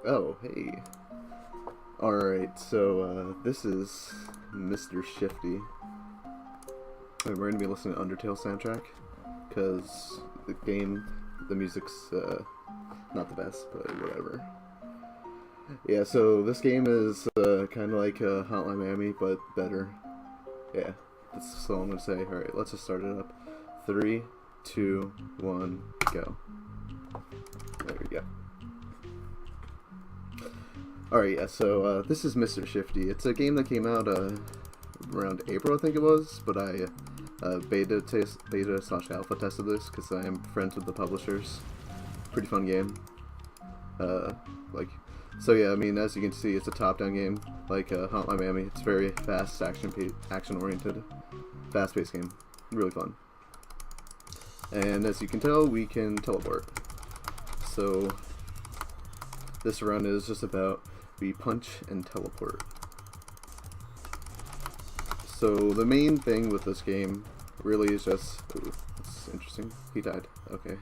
Oh, hey. Alright, so this is Mr.Shifty. And we're going to be listening to Undertale soundtrack. Because the music's not the best, but whatever. Yeah, so this game is kind of like Hotline Miami, but better. Yeah, that's all I'm going to say. Alright, let's just start it up. 3, 2, 1, go. There we go. Alright, yeah, so this is Mr.Shifty. It's a game that came out around April, I think it was, but I beta/alpha tested this because I am friends with the publishers. Pretty fun game. So yeah, I mean, as you can see, it's a top-down game, like Hotline Miami. It's very fast, action-oriented, fast-paced game. Really fun. And as you can tell, we can teleport. So this run is just about we punch and teleport. So the main thing with this game really is just... Ooh, that's interesting. He died. Okay.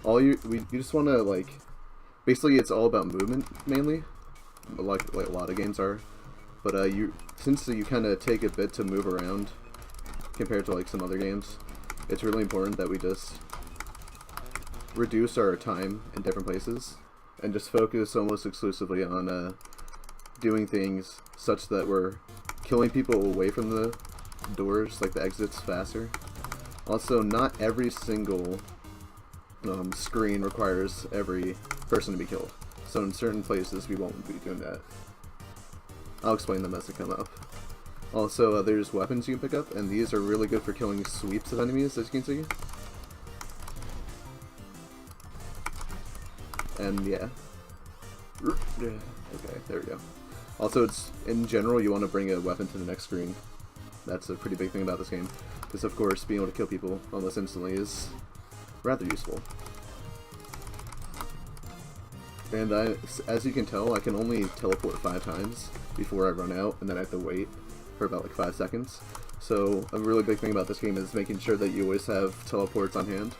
You just want to, like... Basically, it's all about movement, mainly. Like a lot of games are. But since you kind of take a bit to move around, compared to, like, some other games, it's really important that we just reduce our time in different places and just focus almost exclusively on doing things such that we're killing people away from the doors, like the exits, faster. Also, not every single screen requires every person to be killed, so in certain places we won't be doing that. I'll explain them as they come up. Also, there's weapons you can pick up, and these are really good for killing sweeps of enemies, as you can see. And yeah. Okay, there we go. Also, it's in general, you want to bring a weapon to the next screen. That's a pretty big thing about this game. Because, of course, being able to kill people almost instantly is rather useful. And as you can tell, I can only teleport 5 times before I run out, and then I have to wait for about like 5 seconds. So, a really big thing about this game is making sure that you always have teleports on hand.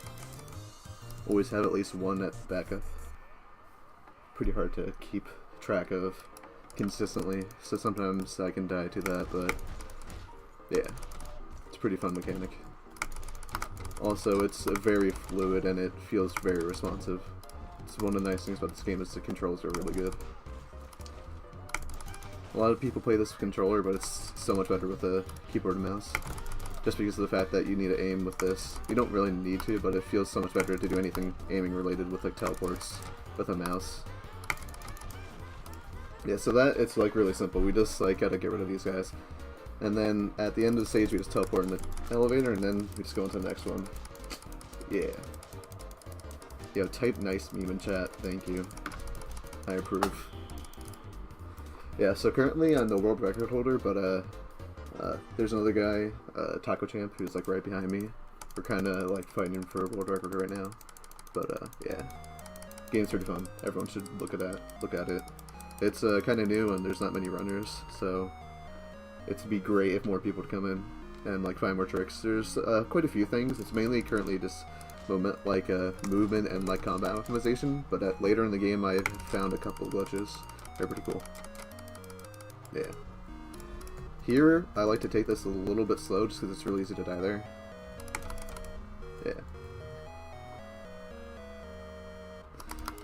Always have at least one at backup. Pretty hard to keep track of consistently, so sometimes I can die to that, but yeah, it's a pretty fun mechanic. Also, it's very fluid and it feels very responsive. It's one of the nice things about this game is the controls are really good. A lot of people play this with controller, but it's so much better with a keyboard and mouse. Just because of the fact that you need to aim with this. You don't really need to, but it feels so much better to do anything aiming related with like teleports with a mouse. Yeah, so it's like really simple. We just like gotta get rid of these guys. And then at the end of the stage we just teleport in the elevator and then we just go into the next one. Yeah. Yo, type nice meme in chat, thank you. I approve. Yeah, so currently I'm the world record holder, but there's another guy, Taco Champ, who's like right behind me. We're kinda like fighting for a world record right now. But yeah. Game's pretty fun. Everyone should look at it. It's kind of new and there's not many runners, so it'd be great if more people would come in and like find more tricks. There's quite a few things. It's mainly currently just movement and like combat optimization, but later in the game I found a couple of glitches. They're pretty cool. Yeah. Here, I like to take this a little bit slow just because it's really easy to die there. Yeah.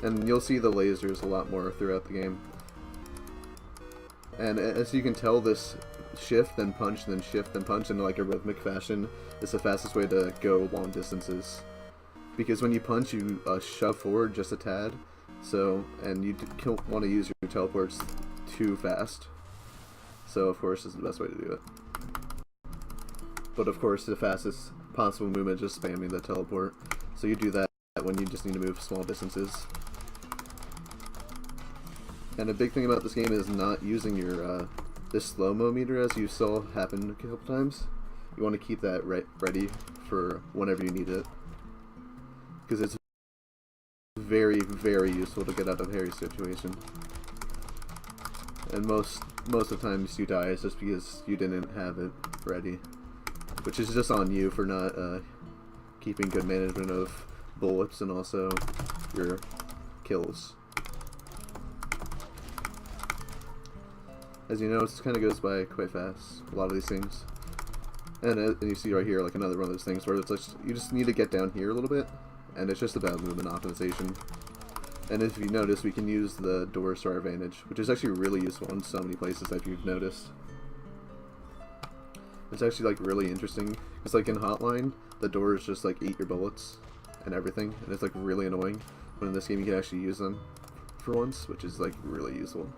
And you'll see the lasers a lot more throughout the game. And as you can tell, this shift, then punch, then shift, then punch in like a rhythmic fashion is the fastest way to go long distances. Because when you punch, you shove forward just a tad, and you don't want to use your teleports too fast. So of course, this is the best way to do it. But of course, the fastest possible movement is just spamming the teleport. So you do that when you just need to move small distances. And a big thing about this game is not using your this slow-mo meter as you saw happen a couple times. You want to keep that ready for whenever you need it. Because it's very, very useful to get out of Harry's situation. And most of the times you die is just because you didn't have it ready. Which is just on you for not keeping good management of bullets and also your kills. As you know, it kind of goes by quite fast, a lot of these things. And you see right here, like another one of those things where it's like, you just need to get down here a little bit, and it's just about movement optimization. And if you notice, we can use the doors to our advantage, which is actually really useful in so many places if you've noticed. It's actually like really interesting, because like in Hotline, the doors just like eat your bullets and everything, and it's like really annoying. But in this game you can actually use them for once, which is like really useful.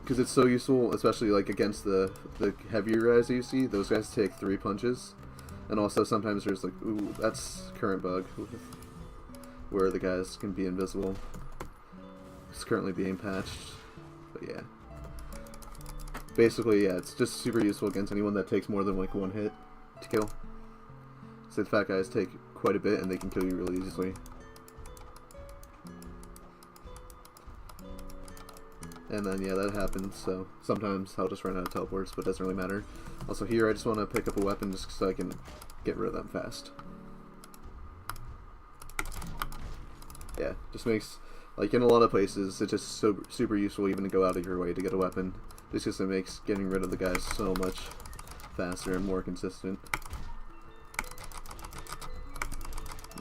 Because it's so useful, especially like against the heavier guys you see. Those guys take 3 punches. And also sometimes there's like, ooh, that's current bug, where the guys can be invisible. It's currently being patched, but yeah. Basically, yeah, it's just super useful against anyone that takes more than like 1 hit to kill. So the fat guys take quite a bit and they can kill you really easily. And then, yeah, that happens, so sometimes I'll just run out of teleports, but it doesn't really matter. Also here, I just want to pick up a weapon just so I can get rid of them fast. Yeah, just makes, like in a lot of places, it's just so super useful even to go out of your way to get a weapon. Just because it makes getting rid of the guys so much faster and more consistent.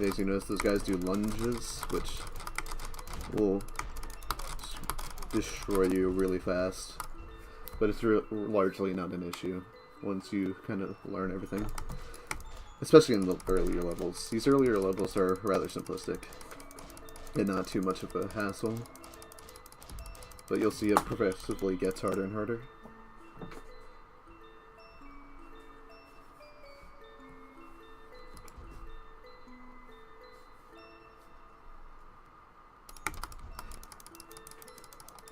As you notice, those guys do lunges, which will destroy you really fast, but it's largely not an issue once you kind of learn everything, especially in the earlier levels. These earlier levels are rather simplistic and not too much of a hassle, but you'll see it progressively gets harder and harder.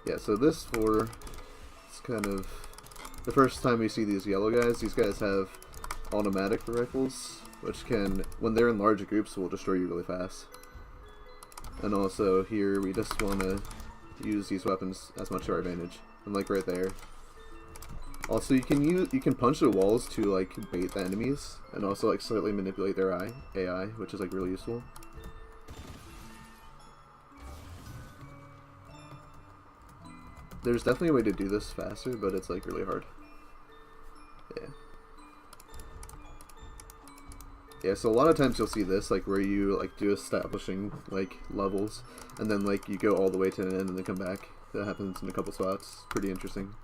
Yeah, so this floor is kind of the first time we see these yellow guys. These guys have automatic rifles, which can, when they're in large groups, will destroy you really fast. And also here, we just want to use these weapons as much to our advantage. And like right there. Also, you can punch the walls to like bait the enemies, and also like slightly manipulate their AI, which is like really useful. There's definitely a way to do this faster, but it's like really hard. Yeah. Yeah, so a lot of times you'll see this, like where you like do establishing like levels, and then like you go all the way to the end and then come back. That happens in a couple spots. Pretty interesting.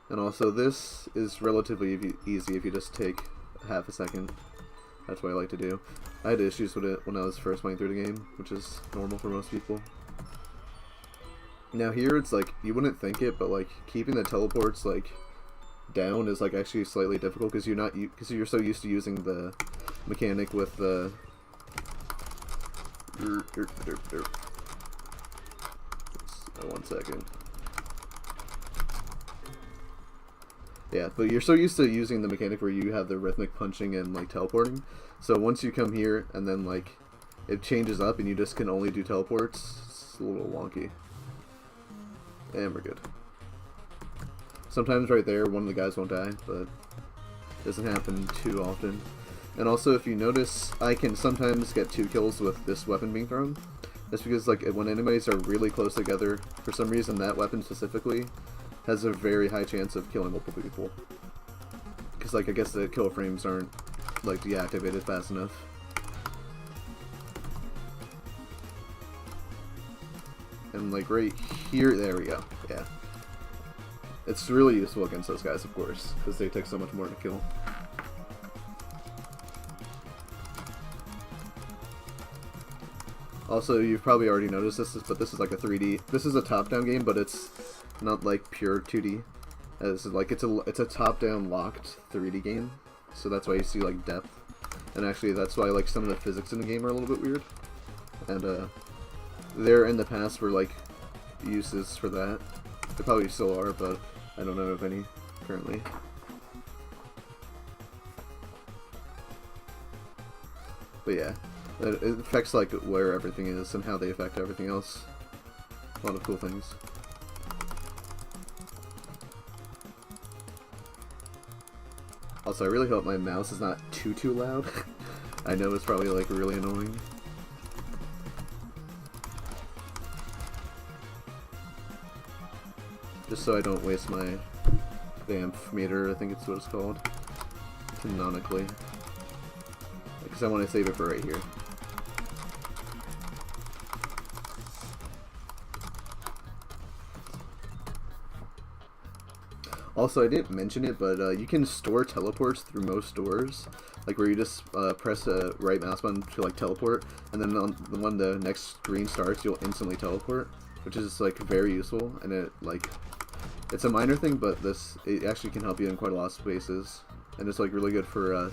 And also this is relatively easy if you just take half a second. That's what I like to do. I had issues with it when I was first playing through the game, which is normal for most people. Now here it's like, you wouldn't think it, but like keeping the teleports like down is like actually slightly difficult because you're so used to using the mechanic with the one second. Yeah, but you're so used to using the mechanic where you have the rhythmic punching and like teleporting. So once you come here and then like it changes up and you just can only do teleports, it's a little wonky. And we're good. Sometimes right there, one of the guys won't die, but it doesn't happen too often. And also, if you notice, I can sometimes get 2 kills with this weapon being thrown. That's because, like, when enemies are really close together, for some reason, that weapon specifically has a very high chance of killing multiple people. Because, like, I guess the kill frames aren't, like, deactivated fast enough. And like right here, there we go, yeah. It's really useful against those guys, of course, because they take so much more to kill. Also, you've probably already noticed this, but this is like a 3D, this is a top-down game, but it's not like pure 2D. It's like, it's a top-down locked 3D game, so that's why you see like depth. And actually, that's why like some of the physics in the game are a little bit weird. And there in the past were like uses for that. There probably still are, but I don't know of any currently. But yeah, it affects like where everything is and how they affect everything else. A lot of cool things. Also, I really hope my mouse is not too loud. I know it's probably like really annoying. just so I don't waste my vamp meter, I think it's what it's called, canonically, because I want to save it for right here. Also, I didn't mention it, but you can store teleports through most doors, like where you just press a right mouse button to like teleport, and then when the next screen starts, you'll instantly teleport, which is like very useful. And it's a minor thing, but it actually can help you in quite a lot of spaces, and it's like really good for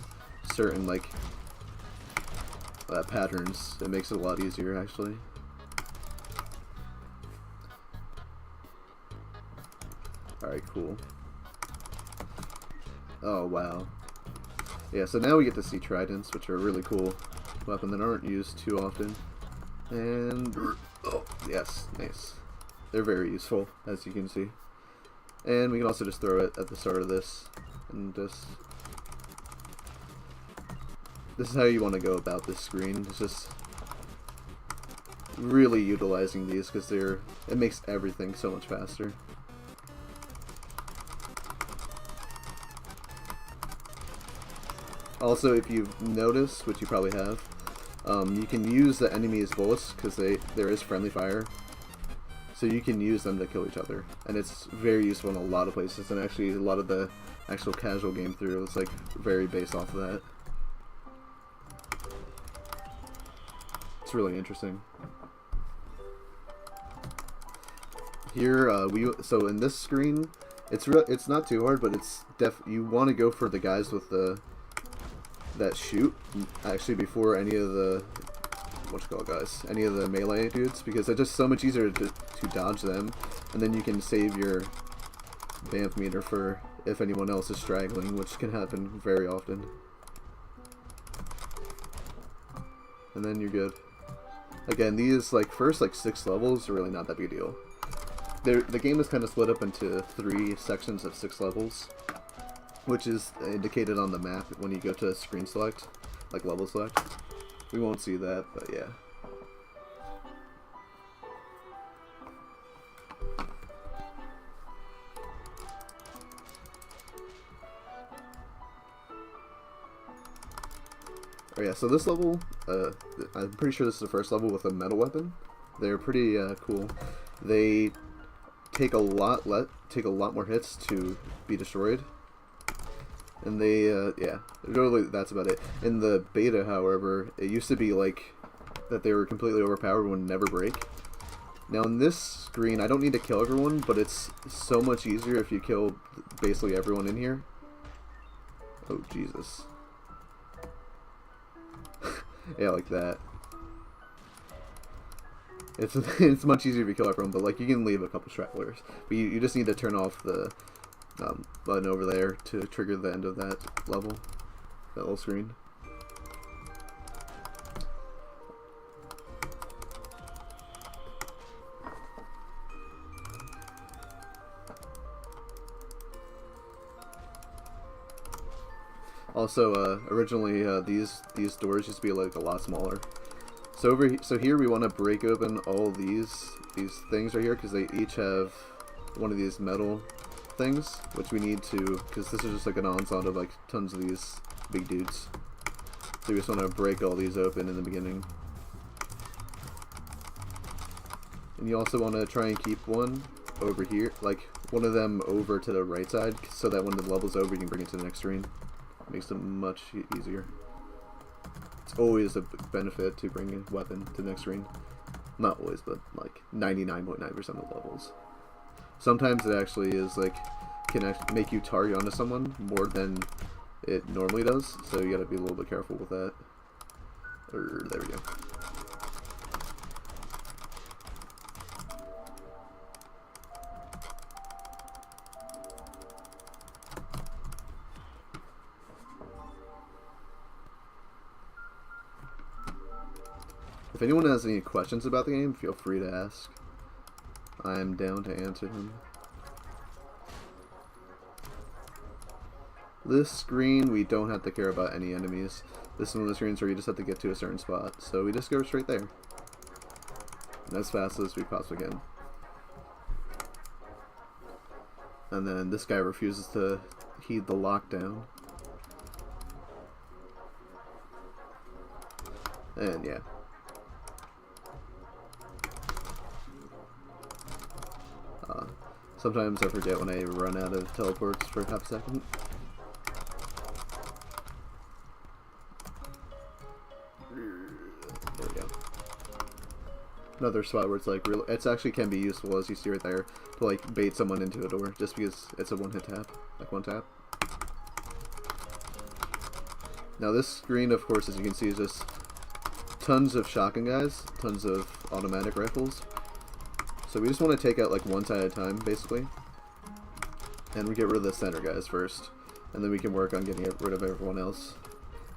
certain like patterns. It makes it a lot easier actually. All right, cool. Oh wow. Yeah, so now we get to see tridents, which are a really cool weapon that aren't used too often. And oh yes, nice. They're very useful, as you can see. And we can also just throw it at the start of this, and this is how you want to go about this screen. It's just really utilizing these because it makes everything so much faster. Also, if you've noticed, which you probably have, you can use the enemy's bullets because there is friendly fire, so you can use them to kill each other, and it's very useful in a lot of places. And actually, a lot of the actual casual game through is like very based off of that. It's really interesting. Here, so in this screen, it's not too hard, but you want to go for the guys with that shoot actually before any of the any of the melee dudes, because it's just so much easier to dodge them, and then you can save your vamp meter for if anyone else is straggling, which can happen very often. And then you're good. Again, these first 6 levels are really not that big a deal. The game is kind of split up into 3 sections of 6 levels, which is indicated on the map when you go to screen select, like level select. We won't see that, but yeah. Oh yeah, so this level, I'm pretty sure this is the first level with a metal weapon. They're pretty cool. They take a lot more hits to be destroyed. And yeah, really, that's about it. In the beta, however, it used to be that they were completely overpowered and would never break. Now in this screen, I don't need to kill everyone, but it's so much easier if you kill basically everyone in here. Oh, Jesus. Yeah, like that. It's much easier if you kill everyone, but you can leave a couple stragglers. But you just need to turn off the button over there to trigger the end of that level, that little screen. Also, originally these doors used to be a lot smaller. So here we want to break open all these things right here, because they each have one of these metal things, which we need to, because this is just an onslaught of tons of these big dudes. So we just want to break all these open in the beginning. And you also want to try and keep one over here, one of them over to the right side, so that when the level's over you can bring it to the next screen. Makes it much easier. It's always a benefit to bring a weapon to the next screen. Not always, but 99.9% of the levels. Sometimes it actually is can make you target onto someone more than it normally does, so you gotta be a little bit careful with that. There we go. If anyone has any questions about the game, feel free to ask. I'm down to answer them. This screen, we don't have to care about any enemies. This is one of the screens where you just have to get to a certain spot, so we just go straight there. And as fast as we possibly can. And then this guy refuses to heed the lockdown. And yeah. Sometimes I forget when I run out of teleports for half a second. There we go. Another spot where it's like real. It's actually can be useful, as you see right there, to like bait someone into a door, just because it's a one-hit tap, like one tap. Now this screen, of course, as you can see, is just tons of shotgun guys, tons of automatic rifles. So we just want to take out like one side at a time, basically. And we get rid of the center guys first. And then we can work on getting rid of everyone else.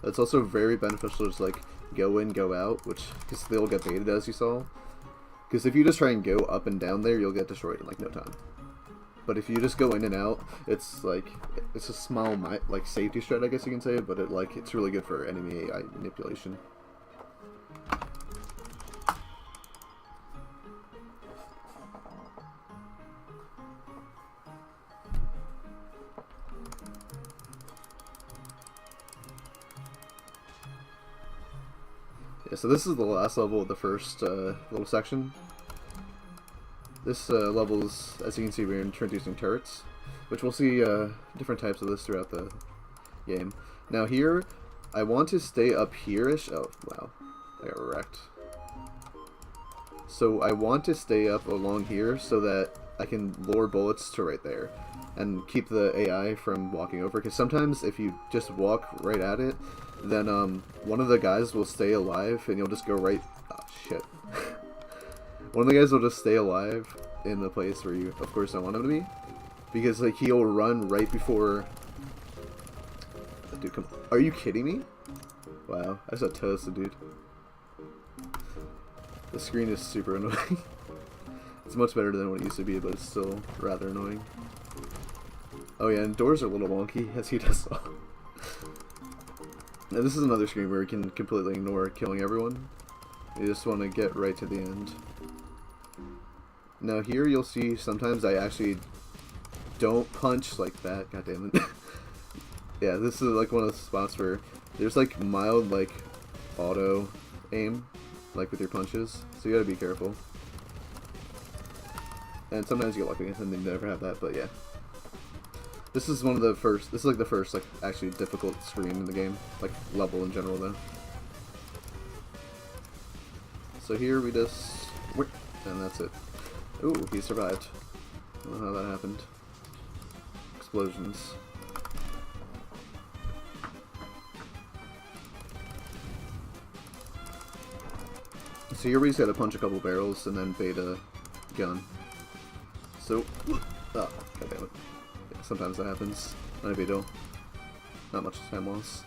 It's also very beneficial to just like go in, go out, which, because they'll get baited, as you saw. Because if you just try and go up and down there, you'll get destroyed in like no time. But if you just go in and out, it's like, it's a small like safety strat, I guess you can say, but it's really good for enemy AI manipulation. Yeah, so this is the last level of the first little section. This level's, as you can see, we're introducing turrets, which we'll see different types of this throughout the game. Now here, I want to stay up here-ish. Oh, wow. I got wrecked. So I want to stay up along here so that I can lure bullets to right there and keep the AI from walking over, because sometimes if you just walk right at it, then one of the guys will stay alive and you'll just go right... Oh, shit. One of the guys will just stay alive in the place where you, of course, don't want him to be, because like he'll run right before... Dude, come on. Are you kidding me? Wow, I just got toasted, dude. The screen is super annoying. It's much better than what it used to be, but it's still rather annoying. Oh yeah, and doors are a little wonky, as you just saw. Now this is another screen where you can completely ignore killing everyone. You just want to get right to the end. Now here you'll see sometimes I actually don't punch like that. God damn it. Yeah, this is like one of the spots where there's like mild like auto aim, like with your punches, so you gotta be careful. And sometimes you get lucky and then you never have that, but yeah. This is one of the first, this is like the first like actually difficult screen in the game, like level in general though. So here we just, and that's it. Ooh, he survived. I don't know how that happened. Explosions. So here we just gotta punch a couple barrels and then bait a gun. So, oh, goddammit. Yeah, sometimes that happens. Not a big deal. Not much time loss.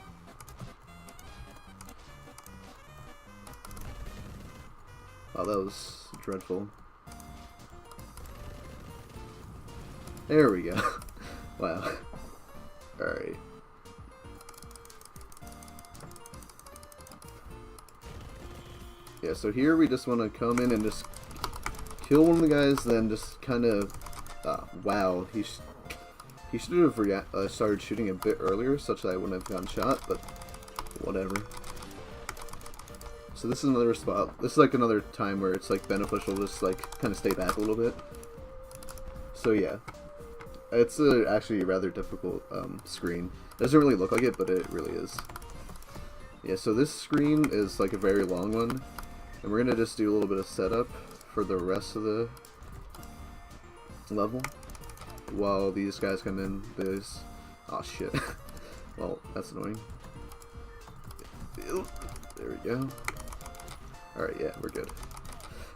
Wow, that was dreadful. There we go. Wow. Alright. Yeah, so here we just want to come in and just kill one of the guys, then just kind of... wow, he should have started shooting a bit earlier, such that I wouldn't have gotten shot, but whatever. So this is another spot. This is like another time where it's like beneficial to just like kind of stay back a little bit. So yeah, it's actually a rather difficult screen. Doesn't really look like it, but it really is. Yeah, so this screen is like a very long one, and we're gonna just do a little bit of setup for the rest of the level while these guys come in. There's... oh shit. Well, that's annoying. There we go. Alright, yeah, we're good.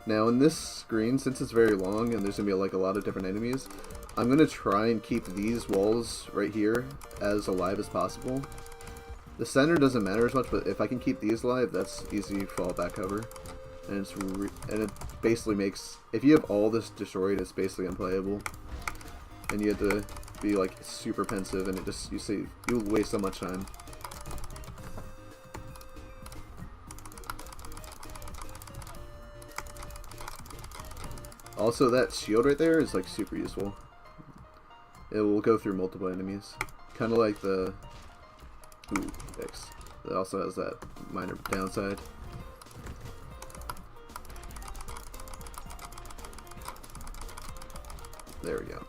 Now in this screen, since it's very long and there's gonna be like a lot of different enemies, I'm gonna try and keep these walls right here as alive as possible. The center doesn't matter as much, but if I can keep these alive, that's easy fallback cover. And it basically makes, if you have all this destroyed, it's basically unplayable. And you have to be like super pensive, and it just, you waste so much time. Also, that shield right there is like super useful. it will go through multiple enemies. Kind of like the... Ooh, X. It also has that minor downside. There we go.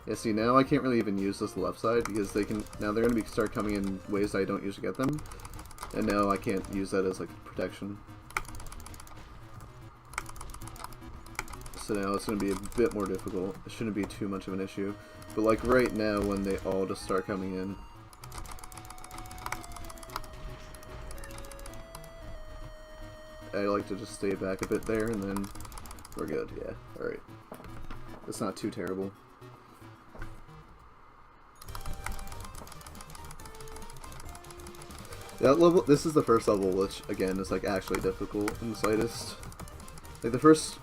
Yeah, see, now I can't really even use this left side because they can... Now they're going to start coming in ways that I don't usually get them. And now I can't use that as, like, protection. So now it's going to be a bit more difficult. It shouldn't be too much of an issue. But, like, right now when they all just start coming in... I like to just stay back a bit there and then we're good. Yeah, alright. It's not too terrible. That level, this is the first level, which again is like actually difficult in the slightest. Like the first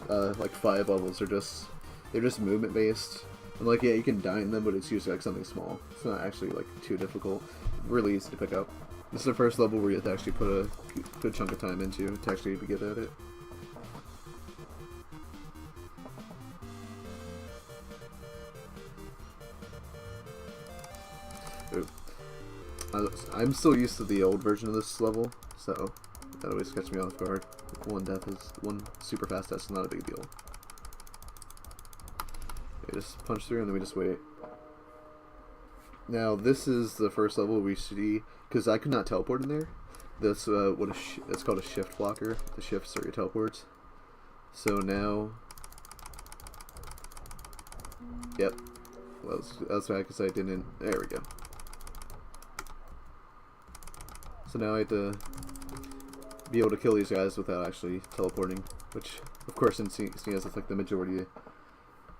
like 5 levels are just, they're just movement based. And like, yeah, you can die in them, but it's usually like something small. It's not actually like too difficult. Really easy to pick up. This is the first level where you have to actually put a good chunk of time into to actually be good at it. Ooh. I'm still used to the old version of this level, so that always catches me off guard. One super fast death is not a big deal. Okay, just punch through and then we just wait. Now this is the first level we see, because I could not teleport in there. This it's called a shift blocker. The shifts are your teleports. So now, yep, that's right, because I didn't. There we go. So now I have to be able to kill these guys without actually teleporting, which, of course, in seeing as it's like the majority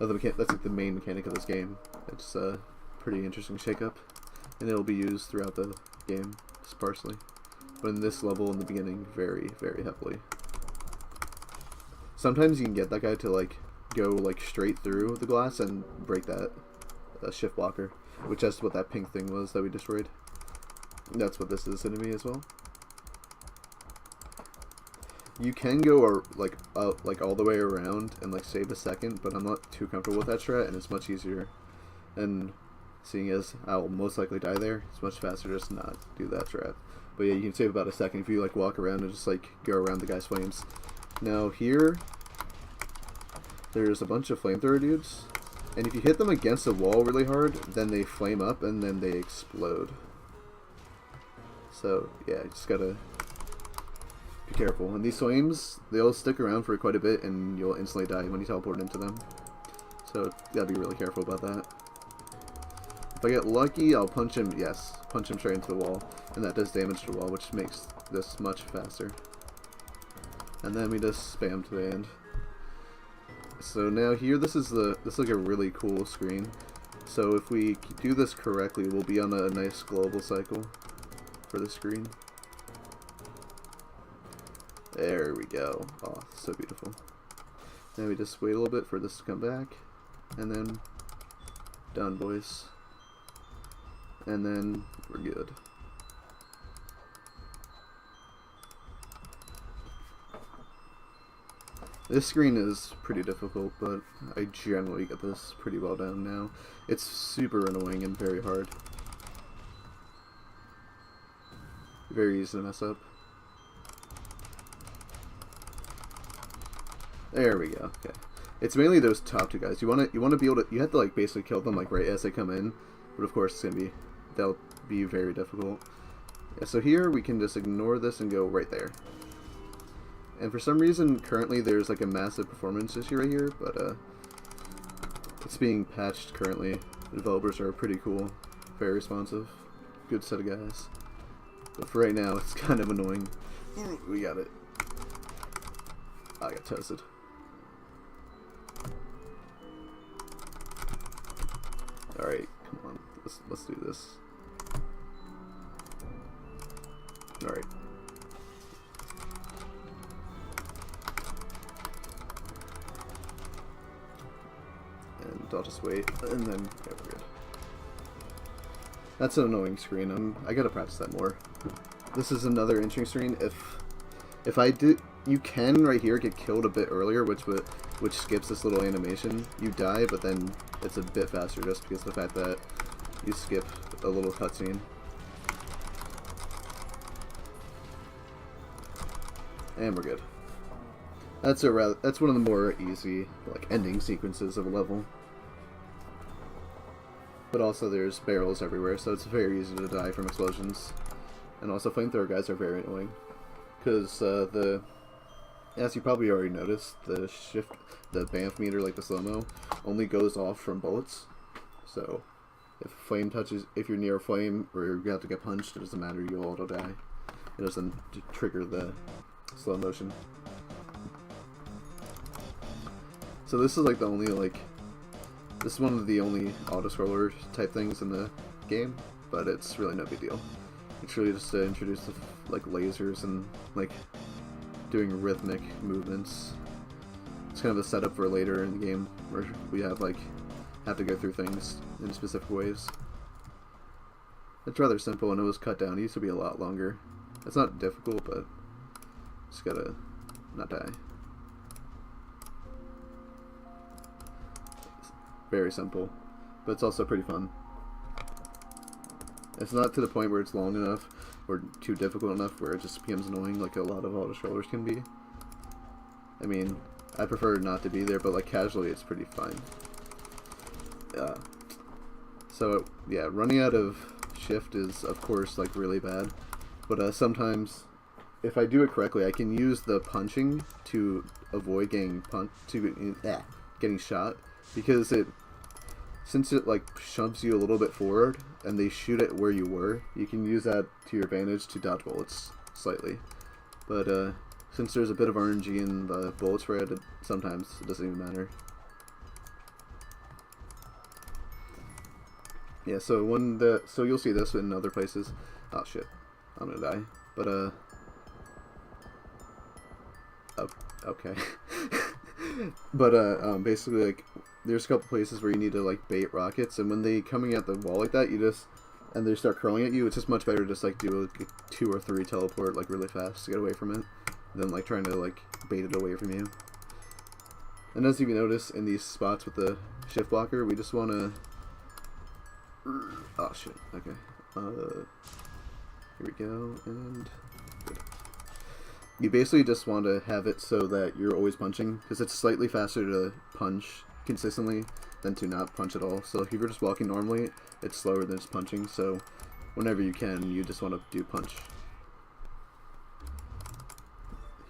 of the that's like the main mechanic of this game. It's a pretty interesting shakeup, and it'll be used throughout the game sparsely, but in this level in the beginning, very, very heavily. Sometimes you can get that guy to like go like straight through the glass and break that shift blocker, which is what that pink thing was that we destroyed. That's what this is going to be as well. You can go like all the way around and like save a second, but I'm not too comfortable with that strat, and it's much easier. And seeing as I'll most likely die there, it's much faster just not do that strat. But yeah, you can save about a second if you like walk around and just like go around the guy's flames. Now here, there's a bunch of flamethrower dudes, and if you hit them against the wall really hard, then they flame up and then they explode. So yeah, you just gotta be careful. And these flames, they'll stick around for quite a bit and you'll instantly die when you teleport into them. So you gotta be really careful about that. If I get lucky, I'll punch him, yes, punch him straight into the wall. And that does damage to the wall, which makes this much faster. And then we just spam to the end. So now here, this is like a really cool screen. So if we do this correctly, we'll be on a nice global cycle for the screen. There we go. Oh, so beautiful. Then we just wait a little bit for this to come back, and then done, boys. And then we're good. This screen is pretty difficult, but I generally get this pretty well done now. It's super annoying and very hard. Very easy to mess up. There we go. Okay, it's mainly those top 2 guys. You want to be able to. You have to like basically kill them like right as they come in, but of course they'll be very difficult. Yeah, so here we can just ignore this and go right there. And for some reason, currently there's like a massive performance issue right here, but it's being patched currently. The developers are pretty cool, very responsive, good set of guys. But for right now, it's kind of annoying. We got it. I got toasted. Alright, come on. Let's do this. Alright. And I'll just wait, and then yeah, we're good. That's an annoying screen. I gotta practice that more. This is another interesting screen. If I do, you can right here get killed a bit earlier, which would which skips this little animation. You die, but then it's a bit faster just because of the fact that you skip a little cutscene. And we're good. That's one of the more easy like ending sequences of a level. But also there's barrels everywhere, so it's very easy to die from explosions. And also flamethrower guys are very annoying. Because as you probably already noticed, the BAMF meter, like the slow-mo, only goes off from bullets. So if you're near a flame or you have to get punched, it doesn't matter, you'll auto die. It doesn't trigger the slow motion. So this is like the only this is one of the only auto-scroller type things in the game, but it's really no big deal. It's really just to introduce the like lasers and like doing rhythmic movements. It's kind of a setup for later in the game where we have to go through things in specific ways. It's rather simple and it was cut down. It used to be a lot longer. It's not difficult, but just gotta not die. Very simple, but it's also pretty fun. It's not to the point where it's long enough or too difficult enough where it just becomes annoying like a lot of auto-scrollers can be. I mean, I prefer not to be there, but like casually it's pretty fine. So yeah, running out of shift is of course like really bad, but sometimes if I do it correctly, I can use the punching to avoid getting getting shot, because since it like shoves you a little bit forward and they shoot it where you were, you can use that to your advantage to dodge bullets slightly. But since there's a bit of RNG in the bullet spread, sometimes it doesn't even matter. Yeah, so so you'll see this in other places. Oh shit, I'm gonna die. But oh, okay. But basically, like, there's a couple places where you need to like bait rockets, and when they coming at the wall like that, and they start curling at you, it's just much better to just like do like a 2 or 3 teleport like really fast to get away from it, than like trying to like bait it away from you. And as you can notice in these spots with the shift blocker, we just want to. Oh shit. Okay. Here we go, and good. You basically just want to have it so that you're always punching, because it's slightly faster to punch consistently than to not punch at all. So if you're just walking normally, it's slower than just punching, so whenever you can, you just want to do punch.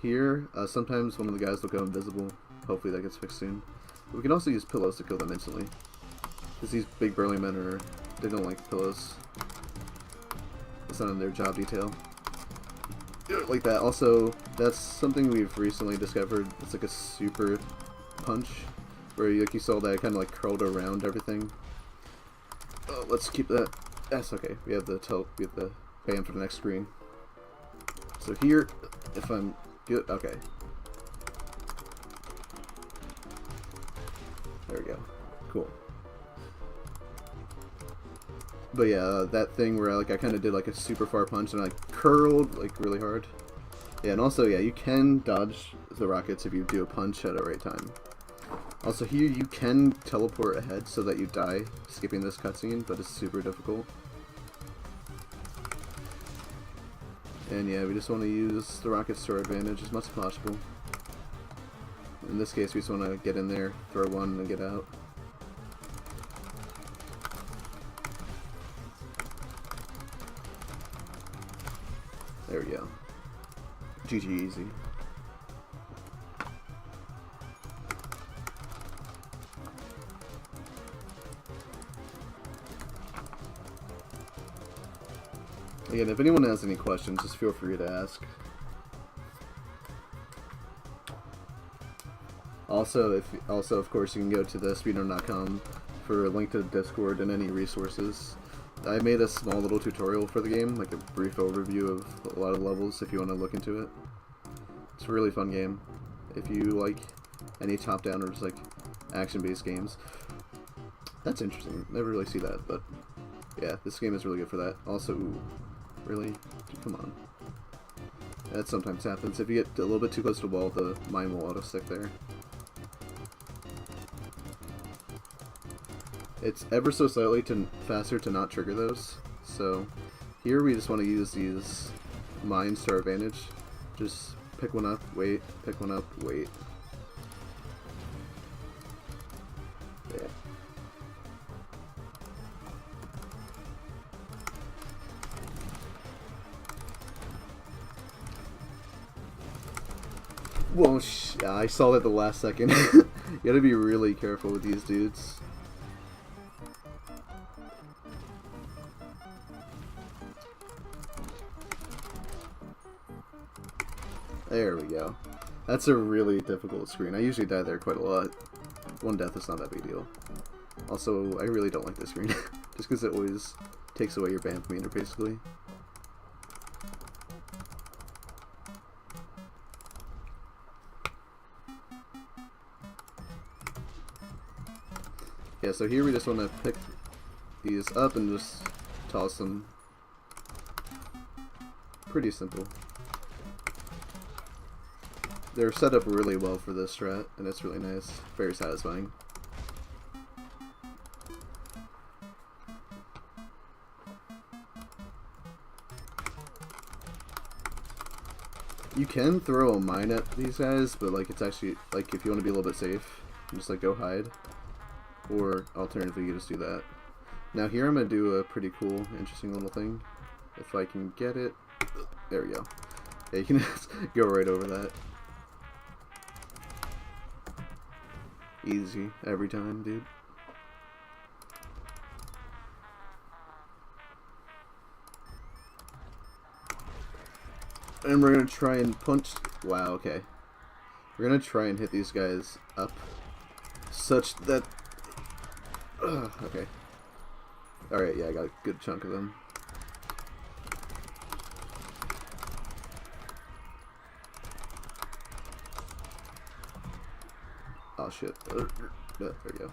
Here, sometimes one of the guys will go invisible. Hopefully that gets fixed soon. But we can also use pillows to kill them instantly, because these big burly men they don't like pillows. It's not in their job detail. Like that. Also, that's something we've recently discovered. It's like a super punch, where like you saw that kind of like curled around everything. Oh, let's keep that. That's okay. We have the bam for the next screen. So here, if I'm good, okay. There we go. Cool. But yeah, that thing where I kind of did like a super far punch and I like curled like really hard. Yeah, and also yeah, you can dodge the rockets if you do a punch at the right time. Also here you can teleport ahead so that you die skipping this cutscene, but it's super difficult. And yeah, we just want to use the rockets to our advantage as much as possible. In this case, we just want to get in there, throw one, and get out. There we go. GG easy. Again, if anyone has any questions, just feel free to ask. Also, of course, you can go to the speedrun.com for a link to the Discord and any resources. I made a small little tutorial for the game, like a brief overview of a lot of levels if you want to look into it. It's a really fun game. If you like any top-down or just like action-based games. That's interesting. Never really see that, but yeah, this game is really good for that. Also, ooh, really? Come on. That sometimes happens. If you get a little bit too close to the wall, the mine will auto-stick there. it's ever so slightly faster to not trigger those. So here we just want to use these mines to our advantage. Just pick one up, wait, pick one up, wait. Yeah. Well, I saw that at the last second. You gotta be really careful with these dudes. There we go. That's a really difficult screen. I usually die there quite a lot. One death is not that big a deal. Also, I really don't like this screen. Just because it always takes away your band meter, basically. Yeah, so here we just want to pick these up and just toss them. Pretty simple. They're set up really well for this strat, and it's really nice. Very satisfying. You can throw a mine at these guys, but like it's actually, like if you want to be a little bit safe, you just like go hide. Or alternatively, you just do that. Now here I'm going to do a pretty cool, interesting little thing. If I can get it. There we go. Yeah, you can just go right over that. Easy every time, dude. And we're gonna try and punch. Wow, okay. We're gonna try and hit these guys up such that. Okay. Alright, yeah, I got a good chunk of them. Oh shit. There we go.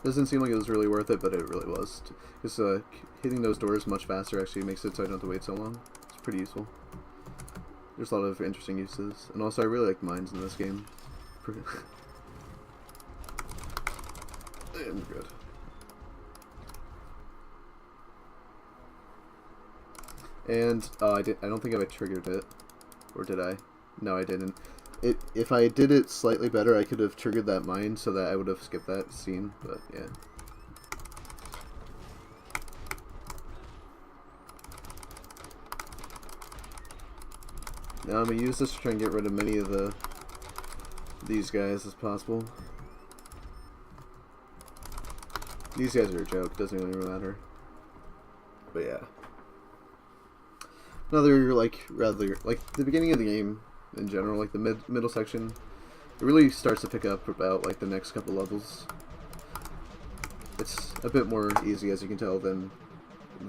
Doesn't seem like it was really worth it, but it really was. Because hitting those doors much faster actually makes it so I don't have to wait so long. It's pretty useful. There's a lot of interesting uses. And also I really like mines in this game. And we're good. And I don't think I triggered it. Or did I? No, I didn't. If I did it slightly better, I could have triggered that mine so that I would have skipped that scene, but yeah. Now I'm going to use this to try and get rid of many of these guys as possible. These guys are a joke, doesn't even matter. But yeah. Another, like, rather, like, the beginning of the game, in general, like the middle section, it really starts to pick up about like the next couple levels. It's a bit more easy, as you can tell, than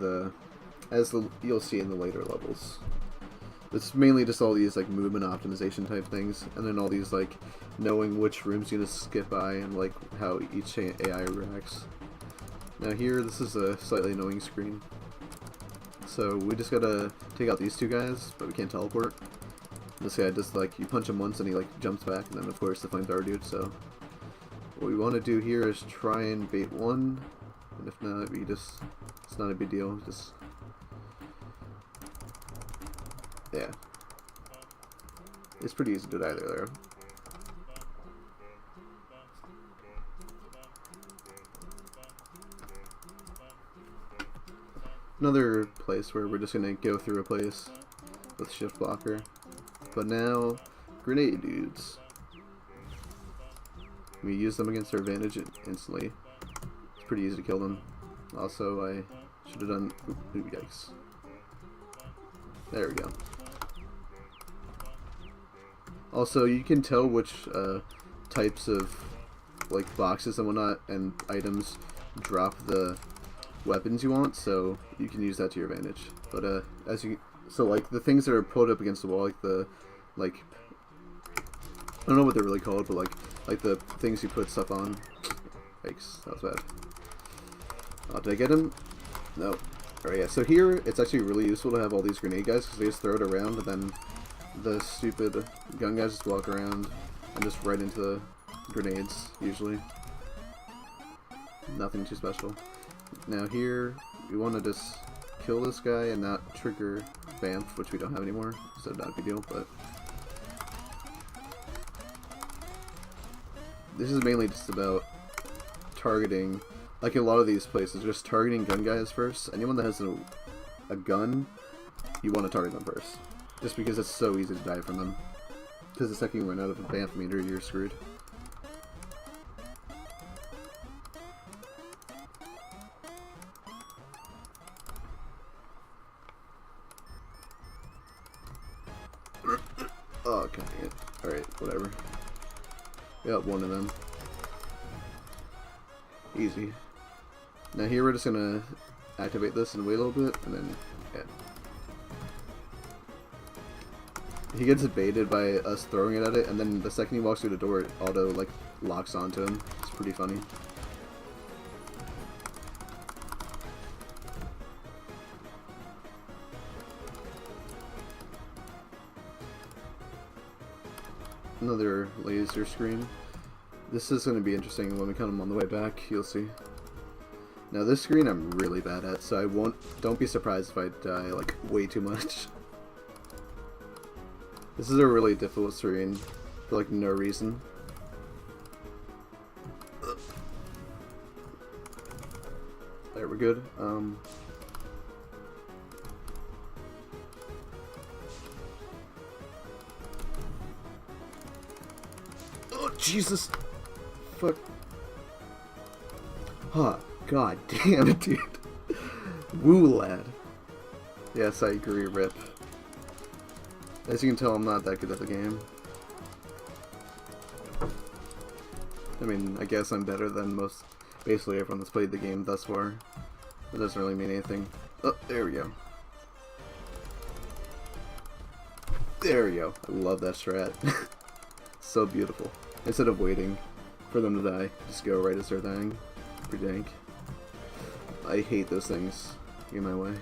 you'll see in the later levels. It's mainly just all these like movement optimization type things, and then all these like knowing which rooms you're gonna skip by and like how each AI reacts. Now here, this is a slightly annoying screen. So we just gotta take out these two guys, but we can't teleport. This guy just like, you punch him once and he like jumps back, and then of course the flamethrower dude, so what we want to do here is try and bait one, and if not, it's not a big deal, just, yeah. It's pretty easy to die there. Another place where we're just gonna go through a place with shift blocker. But now, grenade dudes. We use them against our advantage instantly. It's pretty easy to kill them. Also, I should have done. Ooh, yikes. There we go. Also, you can tell which types of like boxes and whatnot and items drop the weapons you want, so you can use that to your advantage. But so like the things that are pulled up against the wall, like I don't know what they're really called, but like the things you put stuff on, Yikes, that was bad. Oh, did I get him? No. Alright, yeah, so here it's actually really useful to have all these grenade guys because they just throw it around and then the stupid gun guys just walk around and just right into the grenades, usually. Nothing too special. Now here, we want to just kill this guy and not trigger Vamp, which we don't have anymore, so not a big deal, but... This is mainly just about targeting, like in a lot of these places, just targeting gun guys first. Anyone that has a gun, you want to target them first. Just because it's so easy to die from them. Because the second you run out of a Vamp meter, you're screwed. Oh, okay, yeah. Alright, whatever. Yep, one of them. Easy. Now here we're just gonna activate this and wait a little bit, and then, yeah. He gets baited by us throwing it at it, and then the second he walks through the door, it auto, like, locks onto him. It's pretty funny. Another laser screen. This is going to be interesting when we come on the way back, you'll see. Now this screen I'm really bad at, so don't be surprised if I die like way too much. This is a really difficult screen for like no reason. There, we're good. Oh Jesus! Fuck. Huh. God damn it, dude. Woo, lad. Yes, I agree, rip. As you can tell, I'm not that good at the game. I mean, I guess I'm better than basically everyone that's played the game thus far. It doesn't really mean anything. Oh, there we go. There we go. I love that strat. So beautiful. Instead of waiting for them to die, just go right as they're dying. Pretty dank. I hate those things. Get in my way.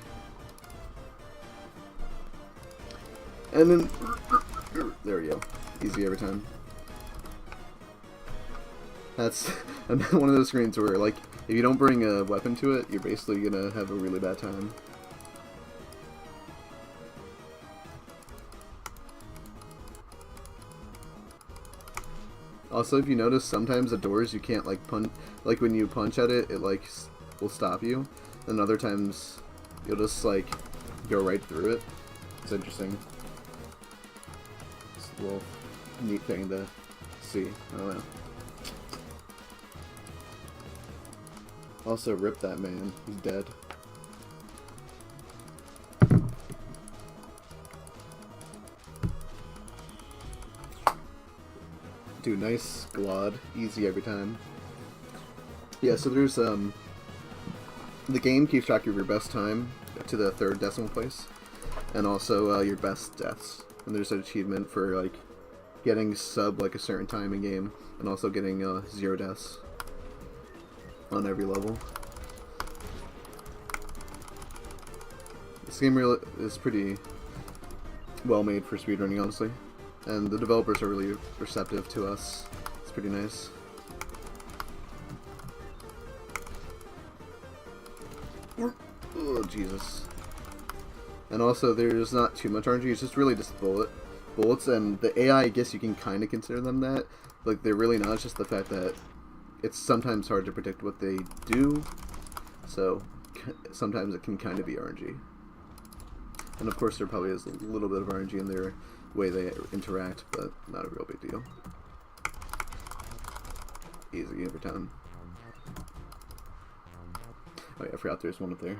And then, there we go. Easy every time. That's one of those screens where, like, if you don't bring a weapon to it, you're basically gonna have a really bad time. Also, if you notice, sometimes the doors you can't, like, punch, like, when you punch at it, it, like, will stop you. And other times, you'll just, like, go right through it. It's interesting. It's a little neat thing to see. I don't know. Also, rip that man. He's dead. Dude, nice glod. Easy every time. Yeah, so there's, the game keeps track of your best time to the 3rd decimal place. And also, your best deaths. And there's an achievement for, like, getting sub, like, a certain time in game. And also getting, 0 deaths. On every level. This game really is pretty well made for speedrunning, honestly. And the developers are really receptive to us. It's pretty nice. Oh, Jesus. And also, there's not too much RNG, it's just really just bullets, and the AI, I guess you can kind of consider them that. Like, they're really not, it's just the fact that it's sometimes hard to predict what they do, so sometimes it can kind of be RNG. And of course there probably is a little bit of RNG in their way they interact, but not a real big deal. Easy every time. Oh yeah, I forgot there's one up there.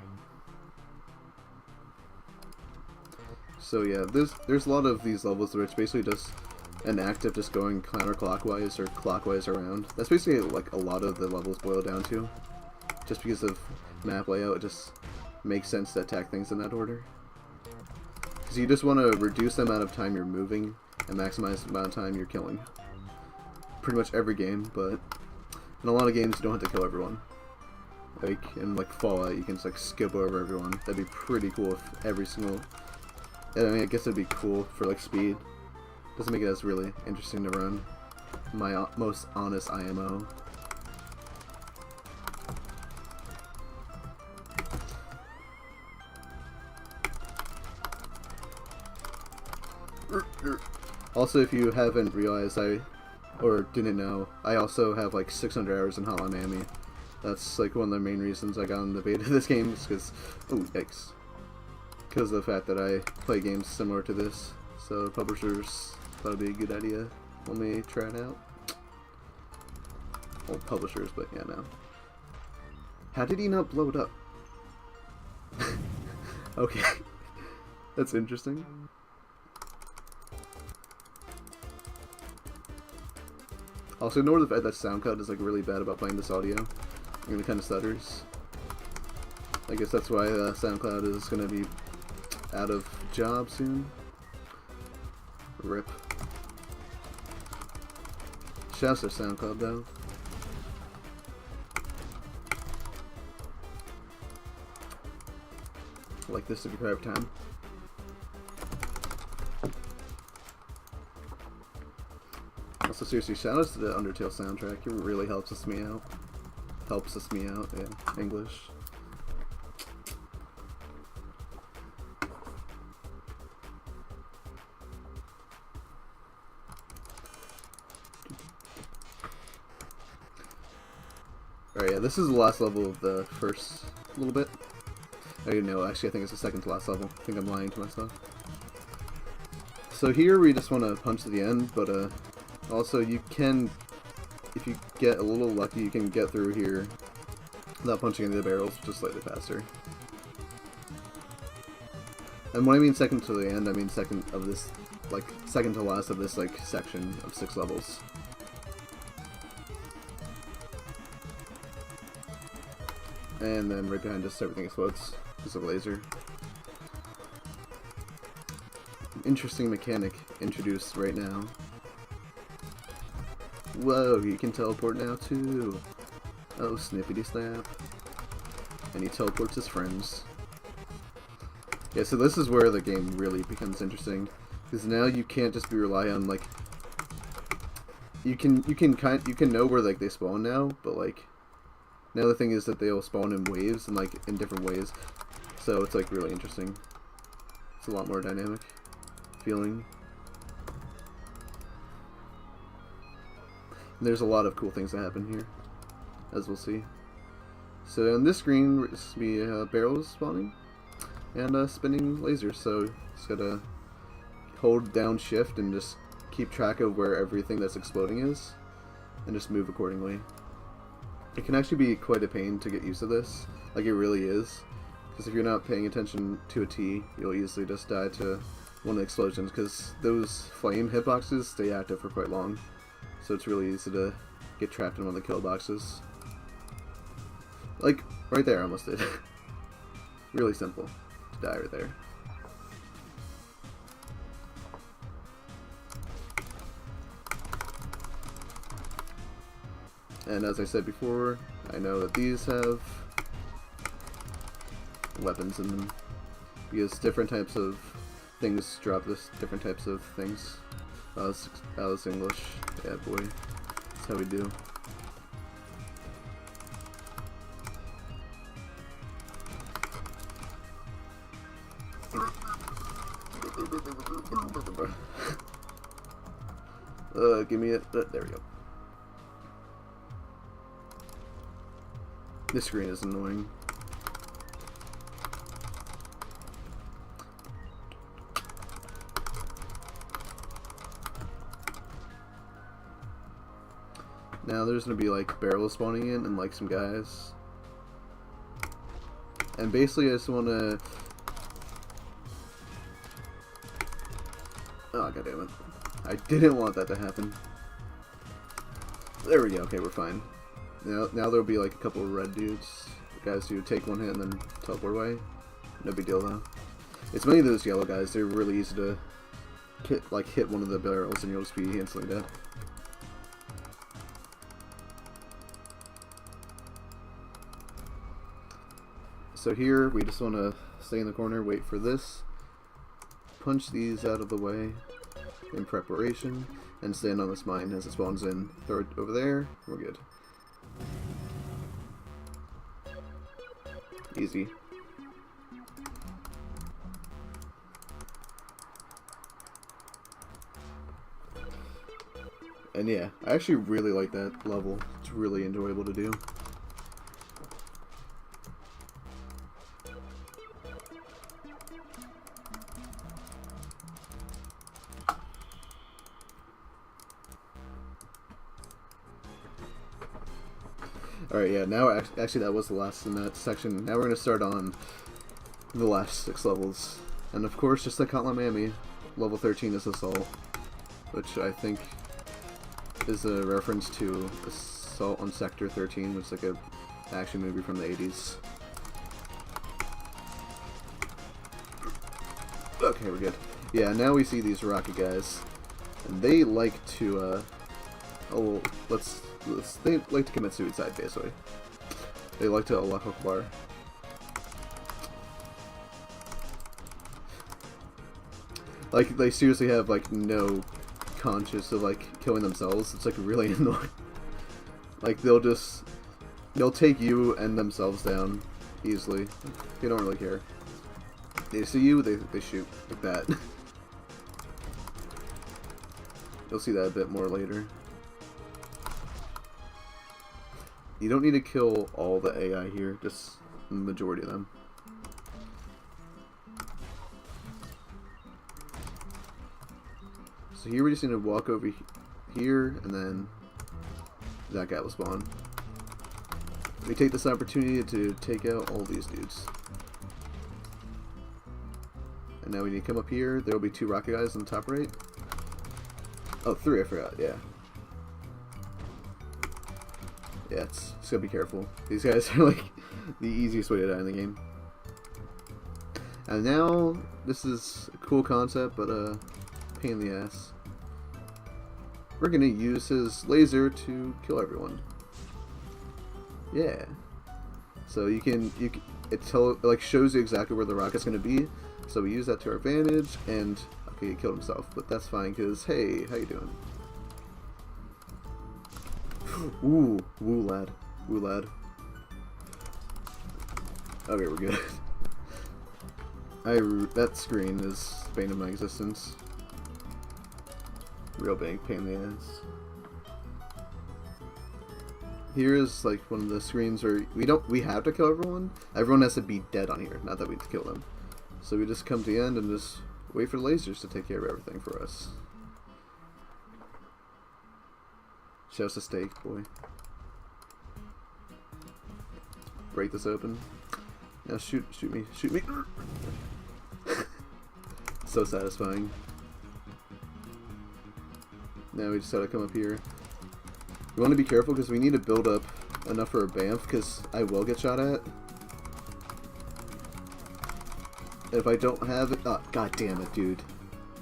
So yeah, there's a lot of these levels where it's basically just an act of just going counterclockwise or clockwise around. That's basically like a lot of the levels boil down to. Just because of map layout, it just makes sense to attack things in that order. Because you just want to reduce the amount of time you're moving and maximize the amount of time you're killing. Pretty much every game, but In a lot of games, you don't have to kill everyone. Like, in like Fallout, you can just like skip over everyone. That'd be pretty cool if every single... I mean, I guess it'd be cool for like speed. Doesn't make it as really interesting to run. My most honest IMO. Also, if you haven't realized, or didn't know, I also have like 600 hours in Hotline Miami. That's like one of the main reasons I got in the beta of this game, is because, oh yikes, because of the fact that I play games similar to this. So publishers thought it'd be a good idea. Let me try it out. Well, publishers, but yeah, no. How did he not blow it up? Okay, that's interesting. Also, ignore the fact that SoundCloud is like really bad about playing this audio. And it kind of stutters. I guess that's why SoundCloud is going to be out of job soon. RIP. Shouts to SoundCloud though. Like this if you have time. Also, seriously, shout out to the Undertale soundtrack. It really helps us me out. Yeah, English. Alright, yeah, this is the last level of the first little bit. I don't know, actually I think it's the second to last level. I think I'm lying to myself. So here we just want to punch to the end, but also you can, if you get a little lucky, you can get through here without punching into the barrels, just slightly faster. And when I mean second to the end, I mean second of this, like second to last of this like section of 6 levels. And then right behind us everything explodes. Just a laser. Interesting mechanic introduced right now. Whoa, you can teleport now too. Oh, snippity snap. And he teleports his friends. Yeah, so this is where the game really becomes interesting, because now you can't just be rely on like you can know where like they spawn now, but like now the thing is that they'll spawn in waves and like in different ways, so it's like really interesting. It's a lot more dynamic feeling. And there's a lot of cool things that happen here, as we'll see. So on this screen, we see barrels spawning and spinning lasers. So just gotta hold down shift and just keep track of where everything that's exploding is, and just move accordingly. It can actually be quite a pain to get used to this, like it really is, because if you're not paying attention to a T, you'll easily just die to one of the explosions, because those flame hitboxes stay active for quite long, so it's really easy to get trapped in one of the kill boxes. Like, right there I almost did. Really simple to die right there. And as I said before, I know that these have weapons in them, because different types of things drop this different types of things. That was English. Yeah, boy. That's how we do. Give me it. There we go. This screen is annoying. Now there's gonna be like barrels spawning in and like some guys. And basically I just wanna... Oh, goddammit. I didn't want that to happen. There we go, okay, we're fine. Now there'll be like a couple of red dudes, guys who take one hit and then teleport away. No big deal though. It's many of those yellow guys, they're really easy to hit one of the barrels and you'll just be instantly dead. So here we just want to stay in the corner, wait for this, punch these out of the way in preparation, and stand on this mine as it spawns in. Throw it over there, we're good. Easy. And yeah, I actually really like that level. It's really enjoyable to do. Alright, yeah, now actually that was the last in that section. Now we're going to start on the last 6 levels. And of course, just like Hotline Miami, level 13 is Assault, which I think is a reference to Assault on Sector 13, which is like a action movie from the 80s. Okay, we're good. Yeah, now we see these rocket guys, and they like to, they like to commit suicide, basically. They like to Allah Akbar. Like, they seriously have, like, no conscious of, like, killing themselves. It's, like, really annoying. Like, they'll take you and themselves down easily. They don't really care. They see you, they shoot. Like that. You'll see that a bit more later. You don't need to kill all the AI here, just the majority of them. So here we just need to walk over here, and then that guy will spawn. We take this opportunity to take out all these dudes. And now we need to come up here. There will be 2 rocket guys on the top right. Oh, 3, I forgot, yeah. Yeah, it's gotta be careful. These guys are like the easiest way to die in the game. And now, this is a cool concept, but pain in the ass. We're gonna use his laser to kill everyone. Yeah. So it like shows you exactly where the rocket's gonna be. So we use that to our advantage, and okay, he killed himself, but that's fine because hey, how you doing? Ooh, woo lad, woo lad. Okay, we're good. That screen is the bane of my existence. Real big pain in the ass. Here is like one of the screens where we have to kill everyone. Everyone has to be dead on here, not that we kill them. So we just come to the end and just wait for the lasers to take care of everything for us. Show us a steak, boy. Break this open. Now shoot me, shoot me. So satisfying. Now we just gotta come up here. We want to be careful because we need to build up enough for a BAMF because I will get shot at. If I don't have it, oh, god damn it, dude.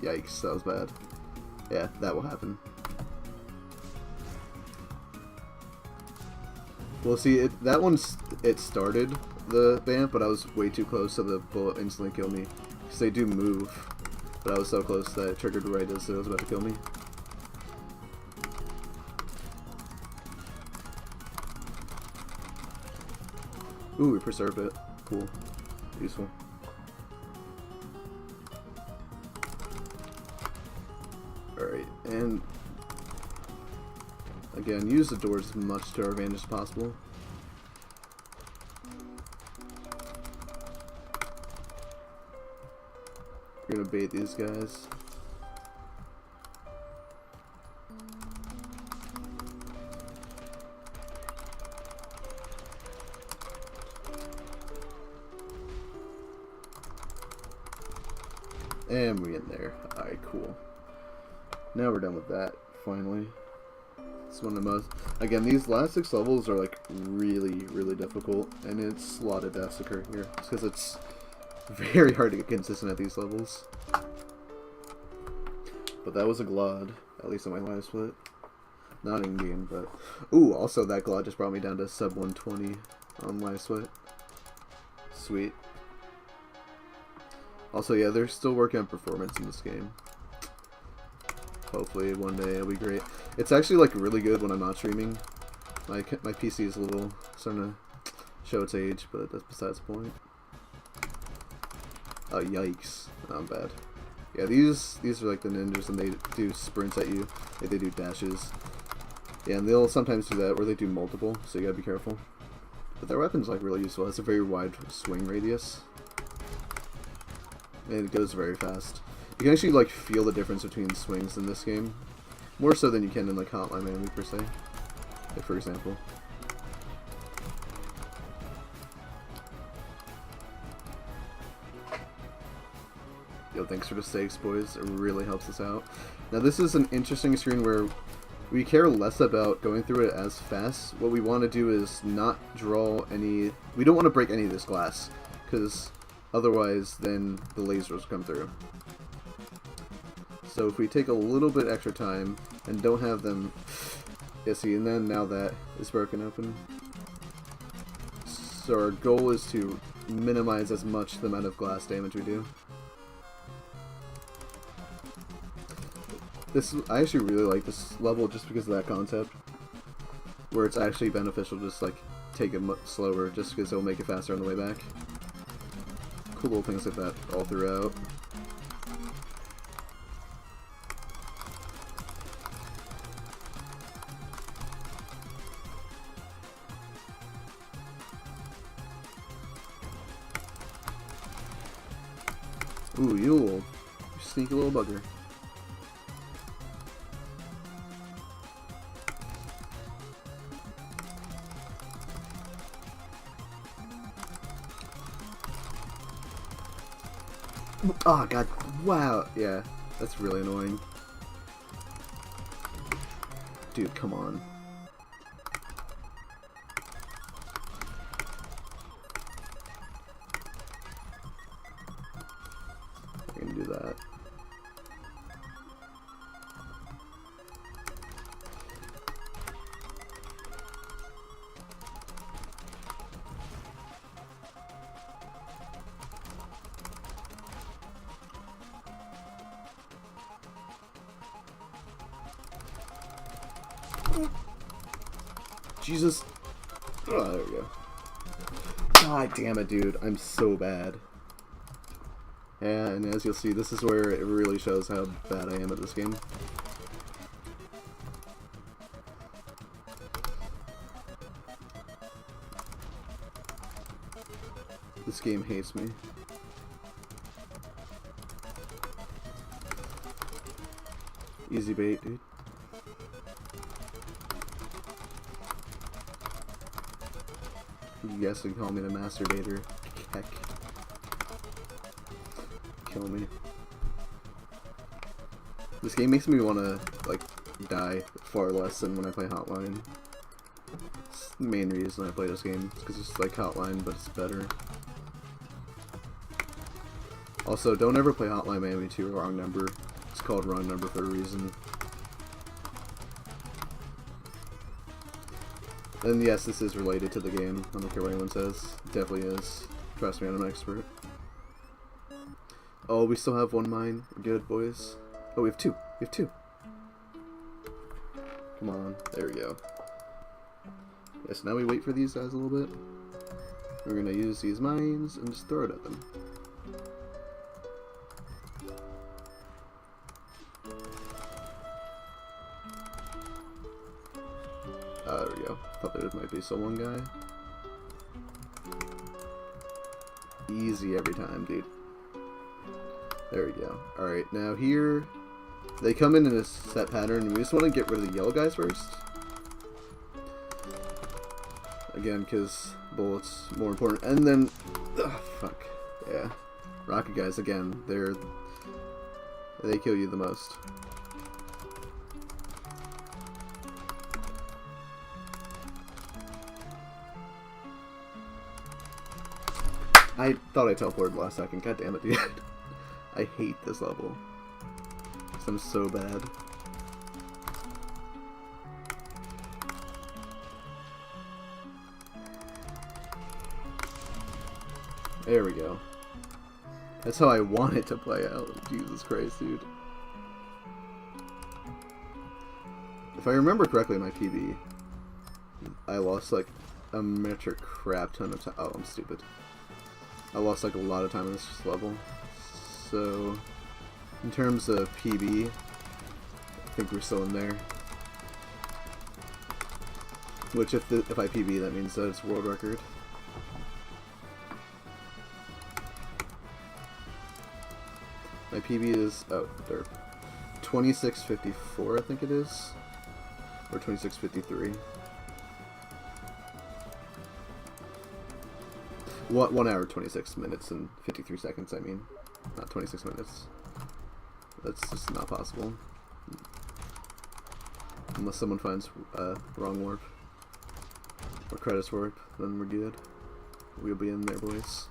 Yikes, that was bad. Yeah, that will happen. Well, see, that one's, it started the BAMF, but I was way too close, so the bullet instantly killed me. Because they do move, but I was so close that it triggered right as it was about to kill me. Ooh, we preserved it. Cool. Useful. Alright, and again, use the doors as much to our advantage as possible. We're gonna bait these guys. And we're in there. Alright, cool. Now we're done with that, finally. It's one of the most... Again, these last 6 levels are like really, really difficult, and it's a lot of deaths occur here, because it's very hard to get consistent at these levels. But that was a Glod, at least on my live split. Not in game, but... Ooh, also that Glod just brought me down to sub 120 on live split. Sweet. Also, yeah, they're still working on performance in this game. Hopefully one day it'll be great. It's actually like really good when I'm not streaming. My PC is a little starting to show its age, but that's besides the point. Oh, yikes. Oh, I'm bad. Yeah, these are like the ninjas, and they do sprints at you. They do dashes. Yeah, and they'll sometimes do that where they do multiple, so you gotta be careful. But their weapon's like really useful. It's a very wide swing radius. And it goes very fast. You can actually like feel the difference between swings in this game. More so than you can in like Hotline Miami per se. Like, for example. Yo, thanks for the stakes, boys. It really helps us out. Now this is an interesting screen where we care less about going through it as fast. What we want to do is not draw any... We don't want to break any of this glass, because otherwise then the lasers come through. So if we take a little bit extra time and don't have them... Yeah, see, and then now that is broken open. So our goal is to minimize as much the amount of glass damage we do. I actually really like this level just because of that concept, where it's actually beneficial to just like take it slower, just because it'll make it faster on the way back. Cool little things like that all throughout. Ooh, you little sneaky little bugger. Oh god, wow, yeah, that's really annoying. Dude, come on. I can do that. Jesus. Oh, there we go. God damn it, dude. I'm so bad. And as you'll see, this is where it really shows how bad I am at this game. This game hates me. Easy bait, dude. You guys can call me the masturbator. Heck. Kill me. This game makes me want to, like, die far less than when I play Hotline. It's the main reason I play this game. It's because it's like Hotline, but it's better. Also, don't ever play Hotline Miami 2 wrong number. It's called wrong number for a reason. And yes, this is related to the game. I don't care what anyone says. It definitely is. Trust me, I'm an expert. Oh, we still have one mine. We're good, boys. Oh, we have two. We have two. Come on. There we go. Yes, now we wait for these guys a little bit. We're gonna use these mines and just throw it at them. There we go. Thought there might be someone guy. Easy every time, dude. There we go. Alright, now here, they come in a set pattern. We just want to get rid of the yellow guys first. Again, because bullets more important. And then, fuck. Yeah. Rocket guys, again, they kill you the most. I thought I teleported last second. God damn it, dude. I hate this level. I'm so bad. There we go. That's how I want it to play out. Jesus Christ, dude. If I remember correctly, my PB, I lost like a metric crap ton of time. Oh, I'm stupid. I lost like a lot of time on this level. So, in terms of PB, I think we're still in there. Which, if I PB, that means that it's world record. My PB is, oh, derp, 26:54, I think it is, or 26:53. 1 hour, 26 minutes, and 53 seconds, I mean. Not 26 minutes. That's just not possible. Unless someone finds wrong warp. Or credits warp, then we're good. We'll be in there, boys.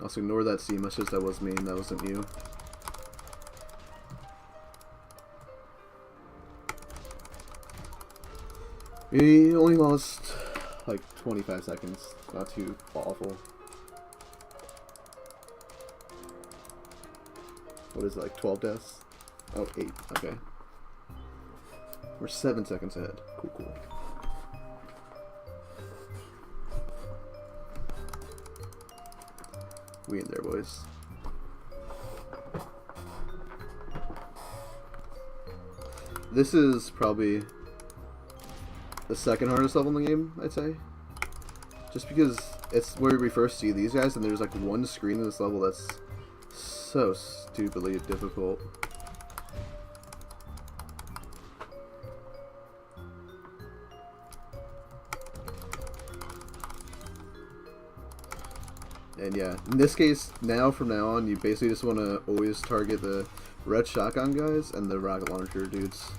Also, ignore that C message. That was me, and that wasn't you. We only lost like 25 seconds. Not too awful. What is it, like 12 deaths? Oh, 8. Okay. We're 7 seconds ahead. Cool, cool. We in there, boys. This is probably the second hardest level in the game, I'd say. Just because it's where we first see these guys, and there's like one screen in this level that's so stupidly difficult. And yeah, in this case, from now on, you basically just want to always target the red shotgun guys and the rocket launcher dudes.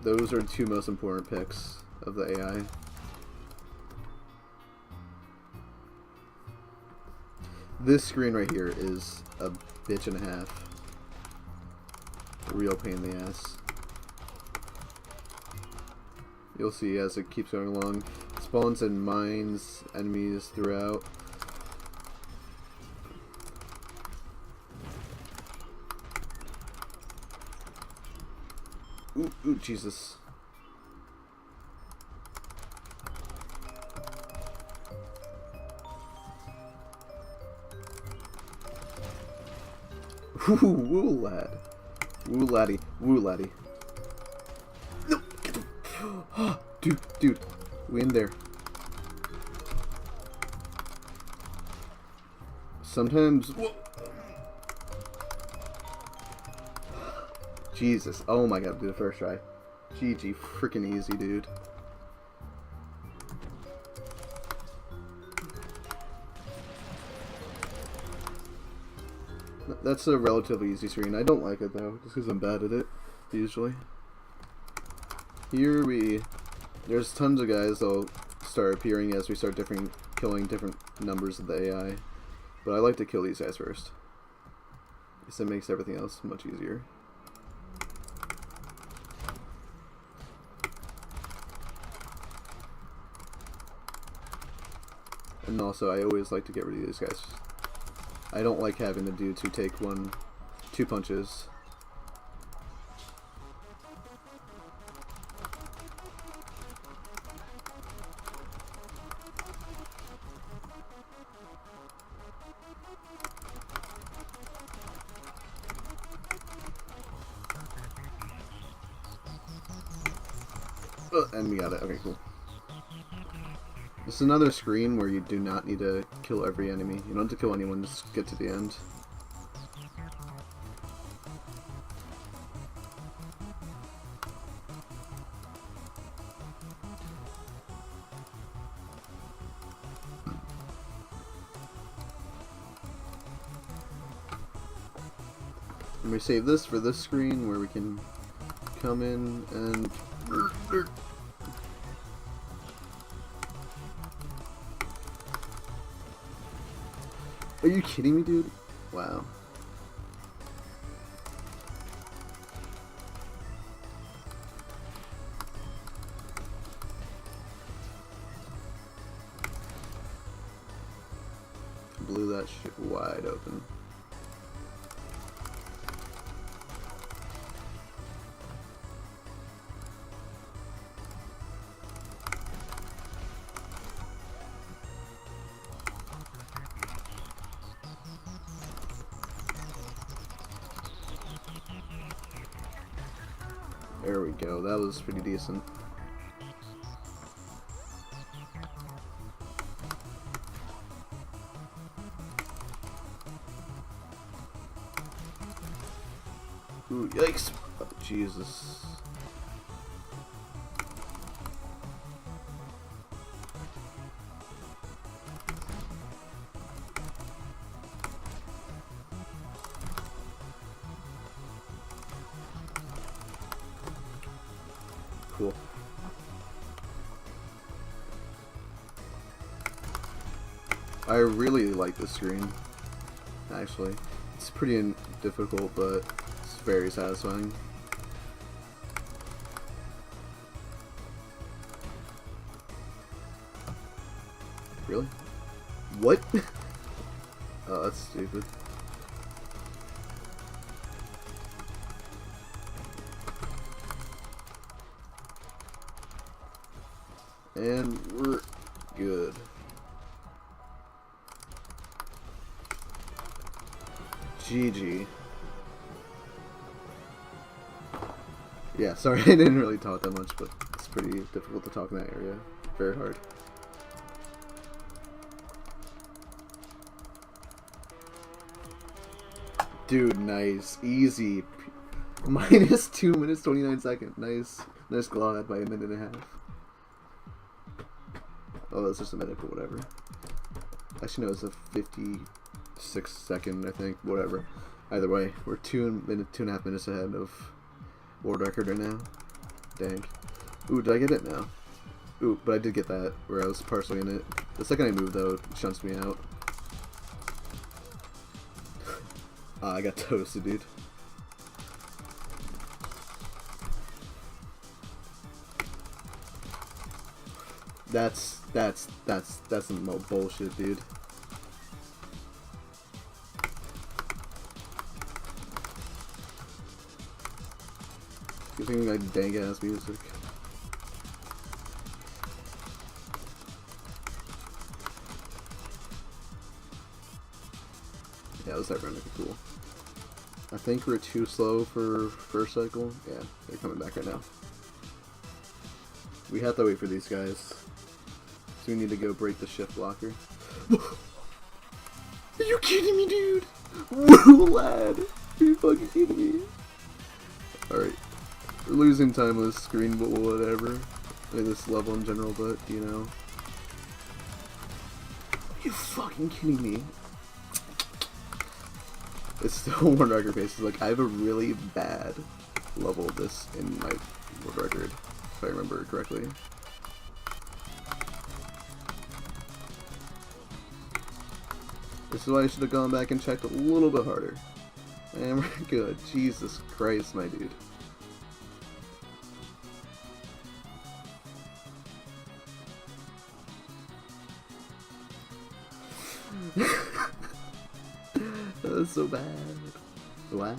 Those are the two most important picks of the AI. This screen right here is a bitch and a half. A real pain in the ass. You'll see as it keeps going along. Spawns and mines enemies throughout. Ooh, Jesus. Ooh, woo lad. Woo laddie. Woo laddie. No, get him. Dude. We in there. Sometimes. Whoa. Jesus. Oh my god, do the first try. GG. Freaking easy, dude. That's a relatively easy screen. I don't like it though, just because I'm bad at it, usually. Here there's tons of guys that'll start appearing as we start killing different numbers of the AI. But I like to kill these guys first. Because it makes everything else much easier. And also, I always like to get rid of these guys. I don't like having the dudes who take 2 punches. And we got it. Okay, cool. This is another screen where you do not need to kill every enemy. You don't have to kill anyone, just get to the end. And we save this for this screen where we can come in and... Are you kidding me, dude? Wow. that shit wide open. There we go, that was pretty decent. Ooh, yikes! Oh, Jesus. Cool. I really like this screen, actually. It's pretty difficult, but it's very satisfying. Really? What? Oh, that's stupid. And we're good. GG. Yeah, sorry, I didn't really talk that much, but it's pretty difficult to talk in that area. Very hard. Dude, nice. Easy. Minus 2 minutes, 29 seconds. Nice. Nice glide by a minute and a half. Oh, that's just a minute, but whatever. Actually, no, it's a 56-second, I think. Whatever. Either way, we're 2.5 minutes ahead of world record right now. Dang. Ooh, did I get it? No. Ooh, but I did get that, where I was partially in it. The second I move, though, it shunts me out. I got toasted, dude. That's some bullshit, dude. You're thinking like dang ass music. Yeah, this running cool. I think we're too slow for first cycle. Yeah, they're coming back right now. We have to wait for these guys. So we need to go break the shift blocker. Are you kidding me, dude? Whoa, lad! Are you fucking kidding me? Alright. We're losing time with this screen, but whatever. Like this level in general, but, you know. Are you fucking kidding me? It's still world record basis. Like, I have a really bad level of this in my world record, if I remember correctly. This is why I should have gone back and checked a little bit harder. And we're good. Jesus Christ, my dude. That was so bad. Wow.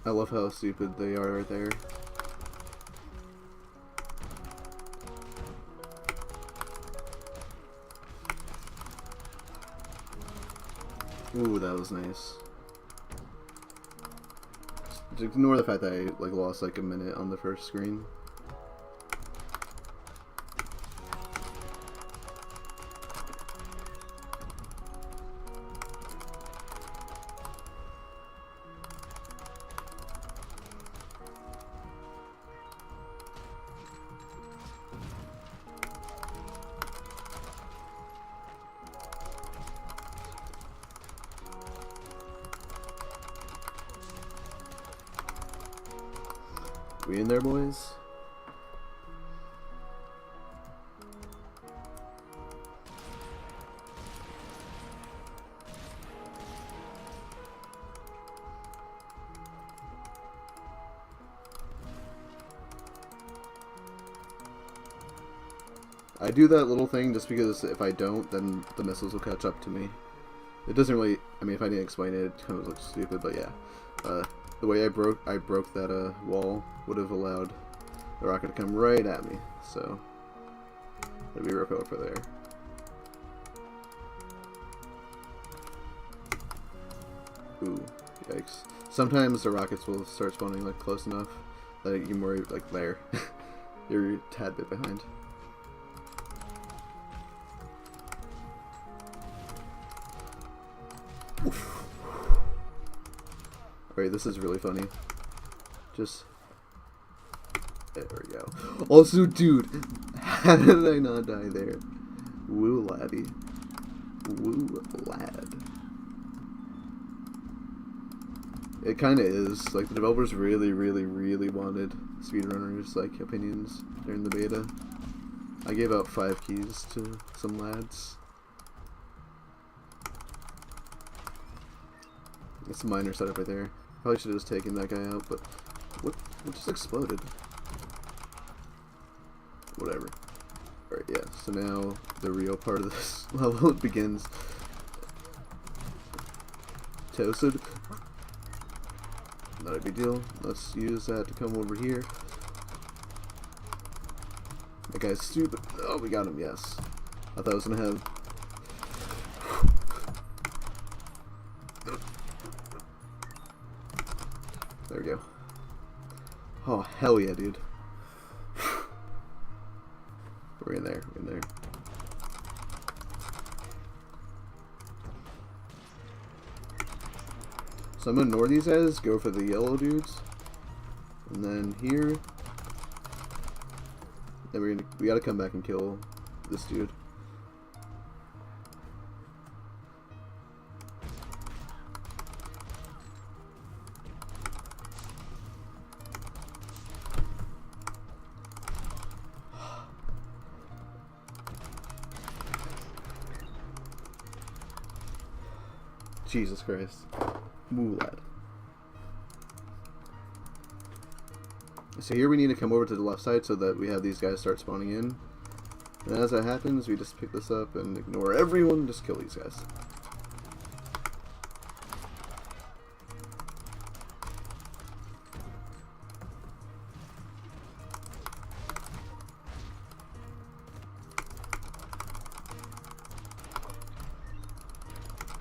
I love how stupid they are right there. Ooh, that was nice. Just ignore the fact that I like lost like a minute on the first screen. We in there, boys? I do that little thing just because if I don't, then the missiles will catch up to me. It doesn't really, I mean, if I didn't explain it, it kind of looks stupid, but yeah. The way I broke that wall would have allowed the rocket to come right at me, so it'd be rough over there. Ooh, yikes. Sometimes the rockets will start spawning like close enough that you can worry, like there. You're a tad bit behind. Alright, this is really funny. Just... there we go. Also, dude, how did I not die there? Woo, laddie. Woo, lad. It kinda is. Like, the developers really, really, really wanted speedrunners, like, opinions during the beta. I gave out 5 keys to some lads. It's a minor setup right there. Probably should have just taken that guy out, but what just exploded? Whatever. Alright, yeah, so now the real part of this level begins. Toasted. Not a big deal. Let's use that to come over here. That guy's stupid. Oh, we got him, yes. I thought I was gonna have... there we go. Oh, hell yeah, dude. We're in there, we're in there. So I'm gonna ignore these guys, go for the yellow dudes. And then here. Then we gotta come back and kill this dude. Jesus Christ. Woo, lad. So here we need to come over to the left side so that we have these guys start spawning in. And as that happens, we just pick this up and ignore everyone and just kill these guys.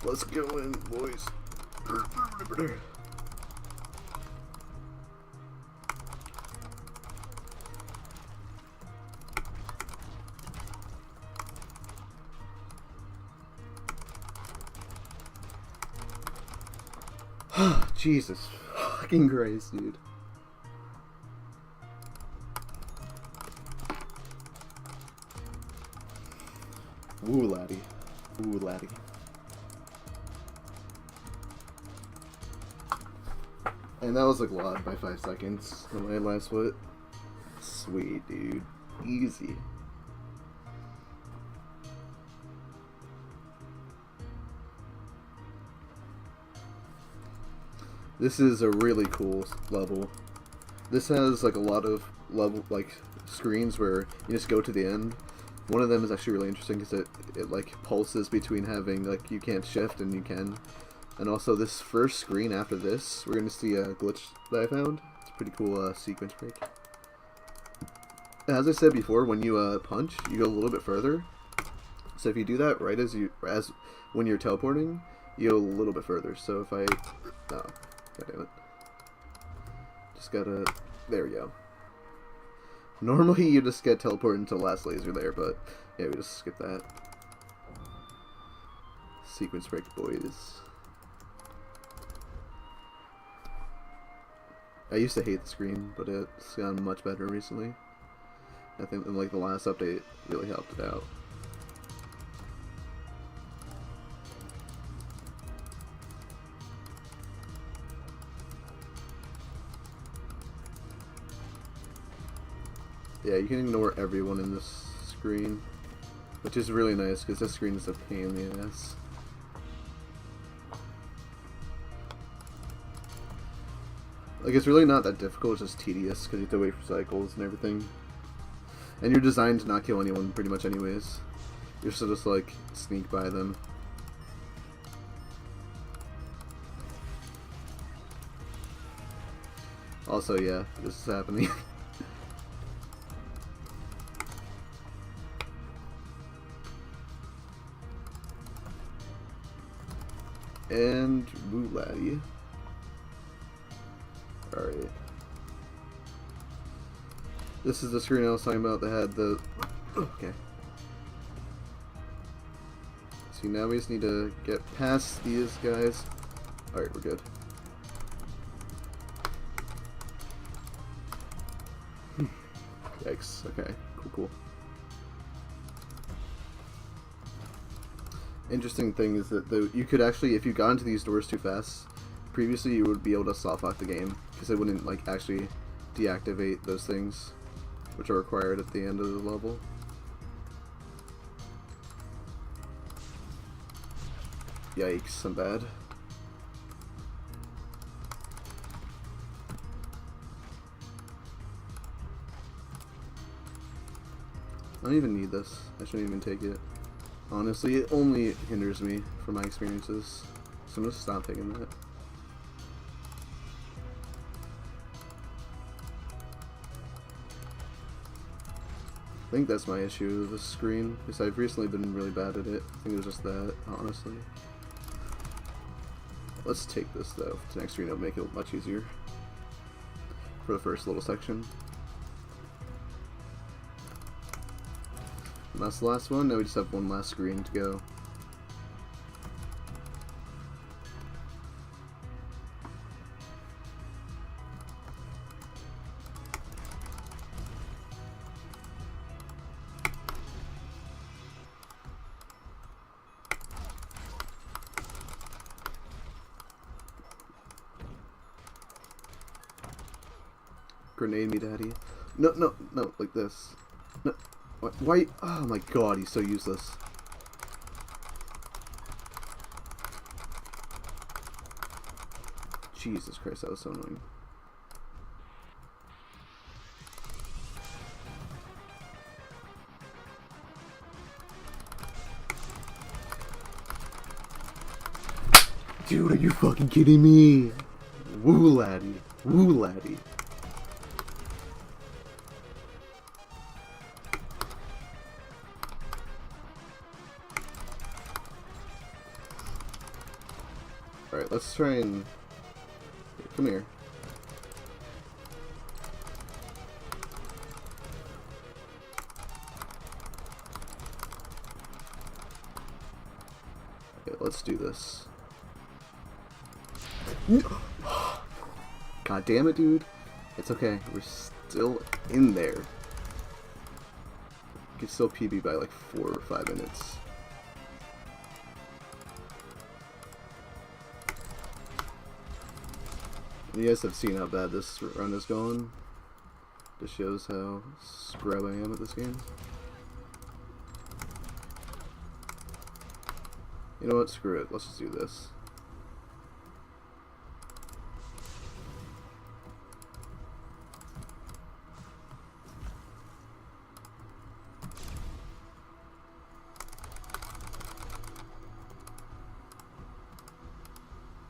Let's go in, boys. Jesus fucking Christ, dude. Woo, laddie. Woo, laddie. And that was like a lot by 5 seconds on my last foot. Sweet, dude. Easy. This is a really cool level. This has like a lot of level screens where you just go to the end. One of them is actually really interesting because it like pulses between having like you can't shift and you can. And also this first screen after this, we're going to see a glitch that I found. It's a pretty cool sequence break. As I said before, when you punch, you go a little bit further. So if you do that right as when you're teleporting, you go a little bit further. So if I... oh, goddammit. Just gotta... there we go. Normally you just get teleported into the last laser there, but yeah, we just skip that. Sequence break, boys. I used to hate the screen, but it's gotten much better recently. I think like the last update really helped it out. Yeah, you can ignore everyone in this screen, which is really nice because this screen is a pain in the ass. Like, it's really not that difficult, it's just tedious because you have to wait for cycles and everything. And you're designed to not kill anyone pretty much anyways. You're supposed to just like sneak by them. Also, yeah, this is happening. And woo laddie. Alright. This is the screen I was talking about that had the... Okay. See, now we just need to get past these guys. Alright, we're good. Yikes. Okay. Cool. Interesting thing is that you could actually, if you got into these doors too fast, previously you would be able to soft lock the game because it wouldn't like actually deactivate those things, which are required at the end of the level. Yikes! I'm bad. I don't even need this. I shouldn't even take it. Honestly, it only hinders me from my experiences, so I'm gonna stop taking that. I think that's my issue with the screen, because I've recently been really bad at it. I think it was just that, honestly. Let's take this though to the next screen. It'll make it much easier for the first little section. And that's the last one. Now we just have one last screen to go. Grenade me, daddy. No, no, no, like this. No. Why? Oh my god, he's so useless. Jesus Christ, that was so annoying. Dude, are you fucking kidding me? Woo laddie. Woo laddie. Alright, let's try and... Come here. Okay, let's do this. God damn it, dude. It's okay. We're still in there. You can still PB by like 4 or 5 minutes. You guys have seen how bad this run is going. This shows how scrub I am at this game. You know what? Screw it. Let's just do this.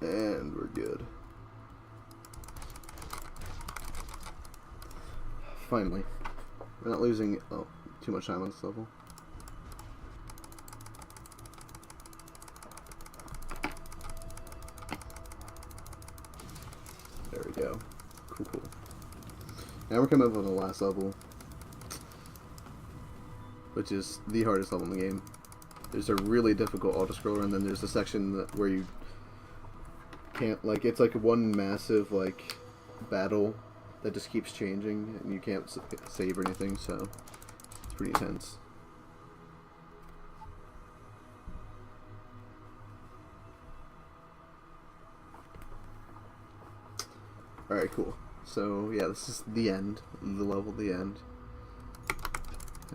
And we're good. Finally. We're not losing too much time on this level. There we go. Cool, cool. Now we're coming up on the last level, which is the hardest level in the game. There's a really difficult auto-scroller, and then there's a section where you can't, like, it's like one massive, like, battle that just keeps changing, and you can't save or anything, so it's pretty intense. Alright, cool. So, yeah, this is the end. The level, the end.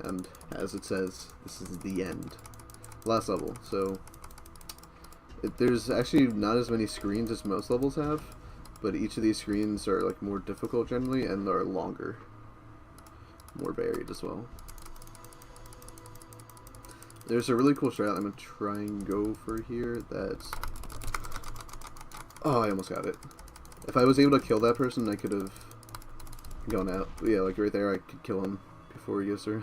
And, as it says, this is the end. Last level, so... there's actually not as many screens as most levels have, but each of these screens are like more difficult generally, and they're longer, more varied as well. There's a really cool strat I'm gonna try and go for here. That's... Oh, I almost got it. If I was able to kill that person, I could have gone out. But yeah, like right there, I could kill him before he gets there.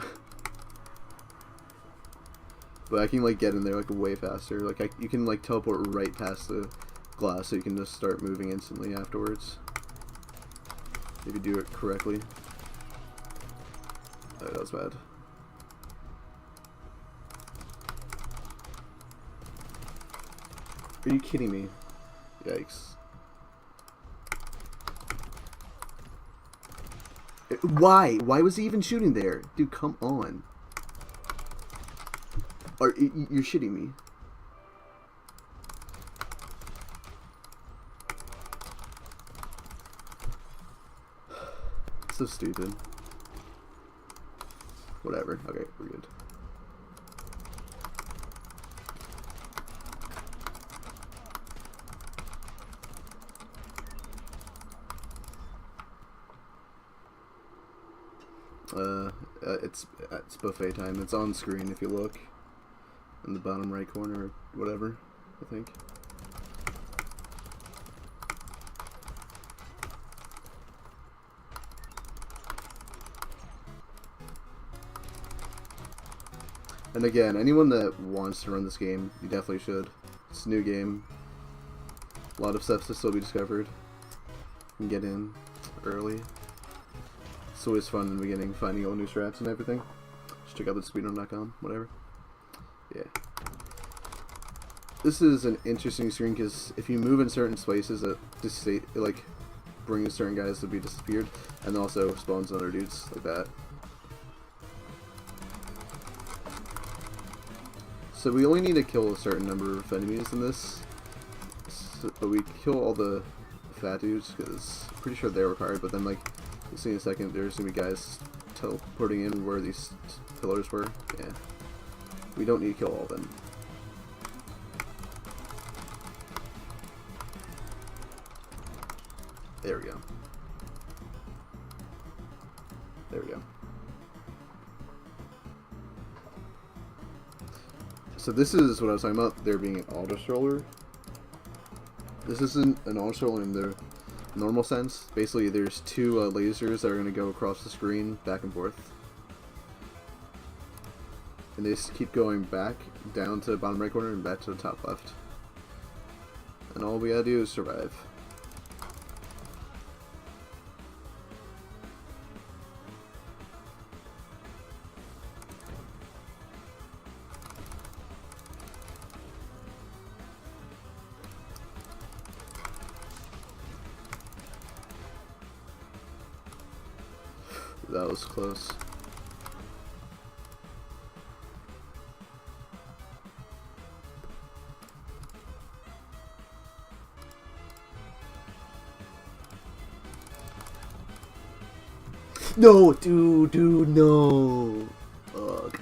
But I can like get in there like way faster. Like you can like teleport right past the glass, so you can just start moving instantly afterwards. If you do it correctly. Oh, that was bad. Are you kidding me? Yikes. Why? Why was he even shooting there? Dude, come on. You're shitting me. So stupid. Whatever. Okay, we're good. It's buffet time. It's on screen if you look in the bottom right corner or whatever, I think. And again, anyone that wants to run this game, you definitely should. It's a new game. A lot of stuff to still be discovered. You can get in early. It's always fun in the beginning, finding all new strats and everything. Just check out the speedrun.com, whatever. Yeah. This is an interesting screen because if you move in certain places, it just like brings certain guys to be disappeared, and also spawns other dudes like that. So we only need to kill a certain number of enemies in this, but we kill all the fat dudes because I'm pretty sure they're required. But then like you'll see in a second, there's gonna be guys teleporting in where these pillars were. Yeah, we don't need to kill all of them. There we go. There we go. So this is what I was talking about, there being an auto-scroller. This isn't an auto-scroller in the normal sense. Basically, there's two lasers that are going to go across the screen, back and forth. And they just keep going back, down to the bottom right corner, and back to the top left. And all we gotta do is survive. That was close. No, dude, no. Ugh.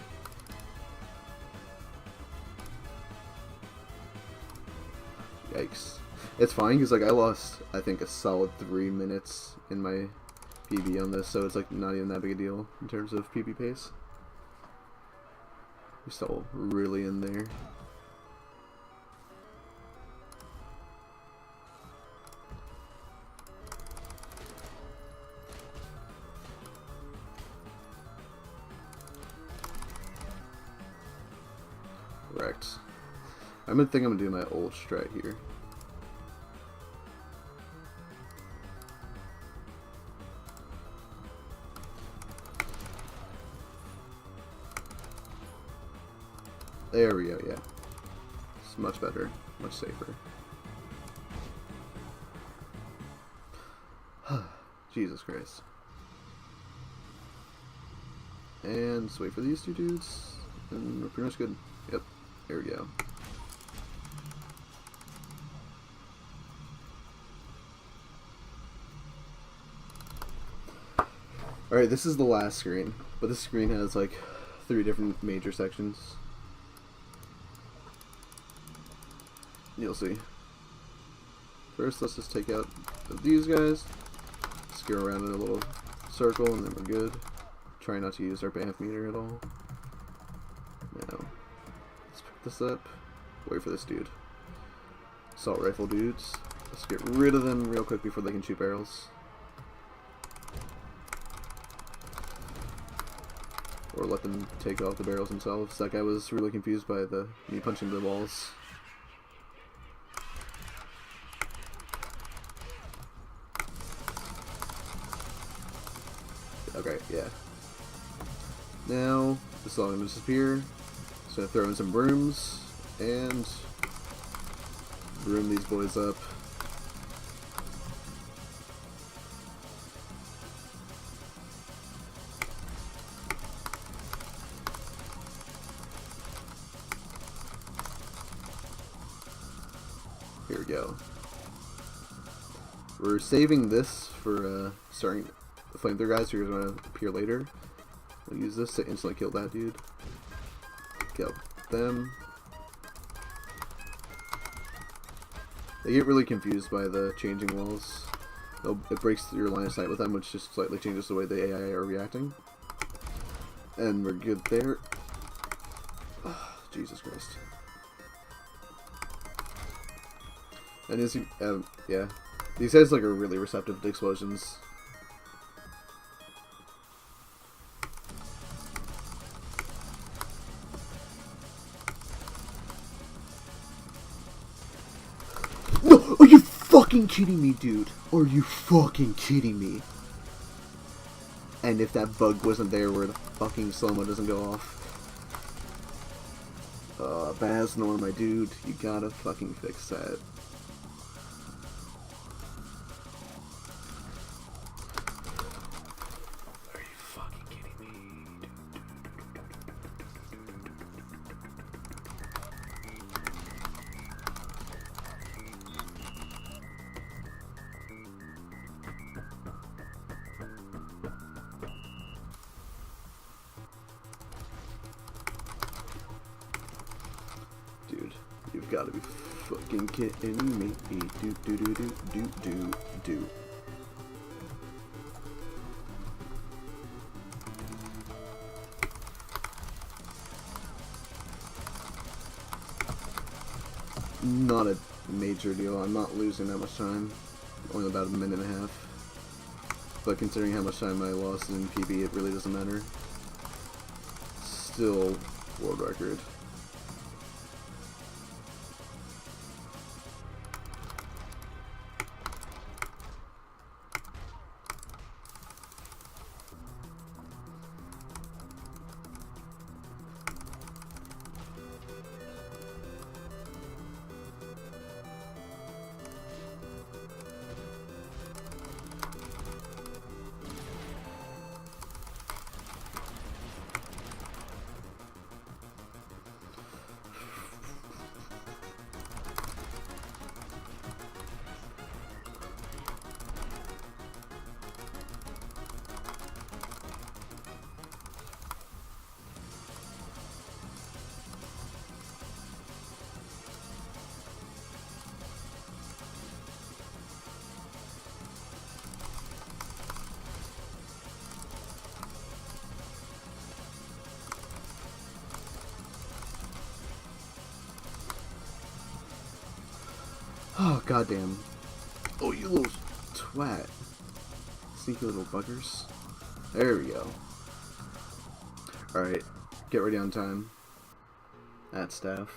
Yikes. It's fine because like I lost, I think, a solid 3 minutes in my PB on this, so it's like not even that big a deal in terms of PB pace. We're still really in there. Correct. I'm gonna think I'm gonna do my old strat here. There we go, yeah. It's much better, much safer. Jesus Christ. And let's wait for these two dudes, and we're pretty much good. Yep, there we go. Alright, this is the last screen, but this screen has like 3 different major sections. You'll see. First, let's just take out these guys. Just go around in a little circle, and then we're good. Try not to use our BAMF meter at all. No. this up. Wait for this dude. Assault rifle dudes. Let's get rid of them real quick before they can shoot barrels. Or let them take off the barrels themselves. That guy was really confused by me punching the walls. Okay, yeah. Now, this is all going to disappear. Just going to throw in some brooms, and broom these boys up. Here we go. We're saving this for starting the flamethrower guys who are going to appear later. We'll use this to instantly kill that dude. Kill them. They get really confused by the changing walls. It breaks your line of sight with them, which just slightly changes the way the AI are reacting. And we're good there. Oh, Jesus Christ. And as you, yeah, these guys like are really receptive to explosions. No, are you fucking kidding me, dude? Are you fucking kidding me? And if that bug wasn't there where the fucking slow-mo doesn't go off. Baz Nor, my dude, you gotta fucking fix that. Are you fucking kidding me? Dude, you've got to be fucking kidding me. Do. Not a major deal. I'm not losing that much time. Only about a minute and a half. But considering how much time I lost in PB, it really doesn't matter. Still world record. Oh, goddamn. Oh, you little twat. Sneaky little buggers. There we go. Alright, get ready on time. At staff.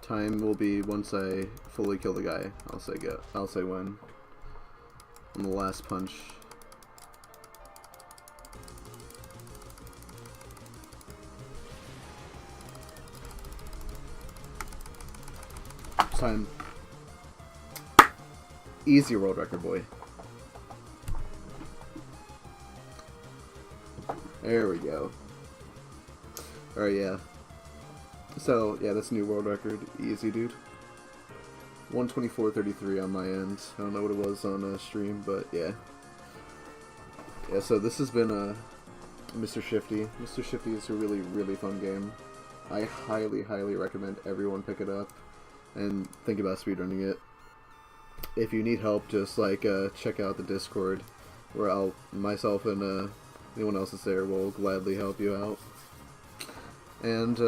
Time will be once I fully kill the guy. I'll say go. I'll say when. On the last punch. Time. Easy world record, boy. There we go. Alright, yeah. So, yeah, that's new world record. Easy, dude. 124.33 on my end. I don't know what it was on stream, but yeah. Yeah, so this has been Mr. Shifty. Mr. Shifty is a really, really fun game. I highly, highly recommend everyone pick it up and think about speedrunning it. if you need help, just like check out the Discord, where myself and anyone else is there will gladly help you out. And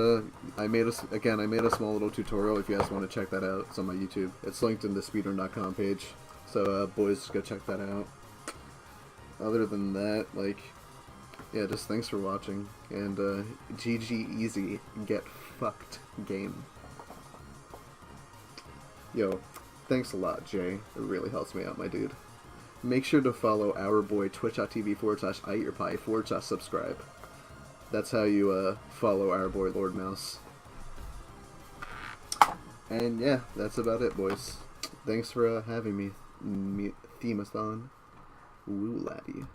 I made a small little tutorial. If you guys want to check that out, it's on my YouTube. It's linked in the speedrun.com page. So boys, just go check that out. Other than that, like, yeah, just thanks for watching, and GG easy, get fucked game. Yo, thanks a lot, Jay. It really helps me out, my dude. Make sure to follow our boy twitch.tv/ieatyourpie/subscribe. That's how you follow our boy Lordmau5. And yeah, that's about it, boys. Thanks for having me. Themeathon. Woo laddie.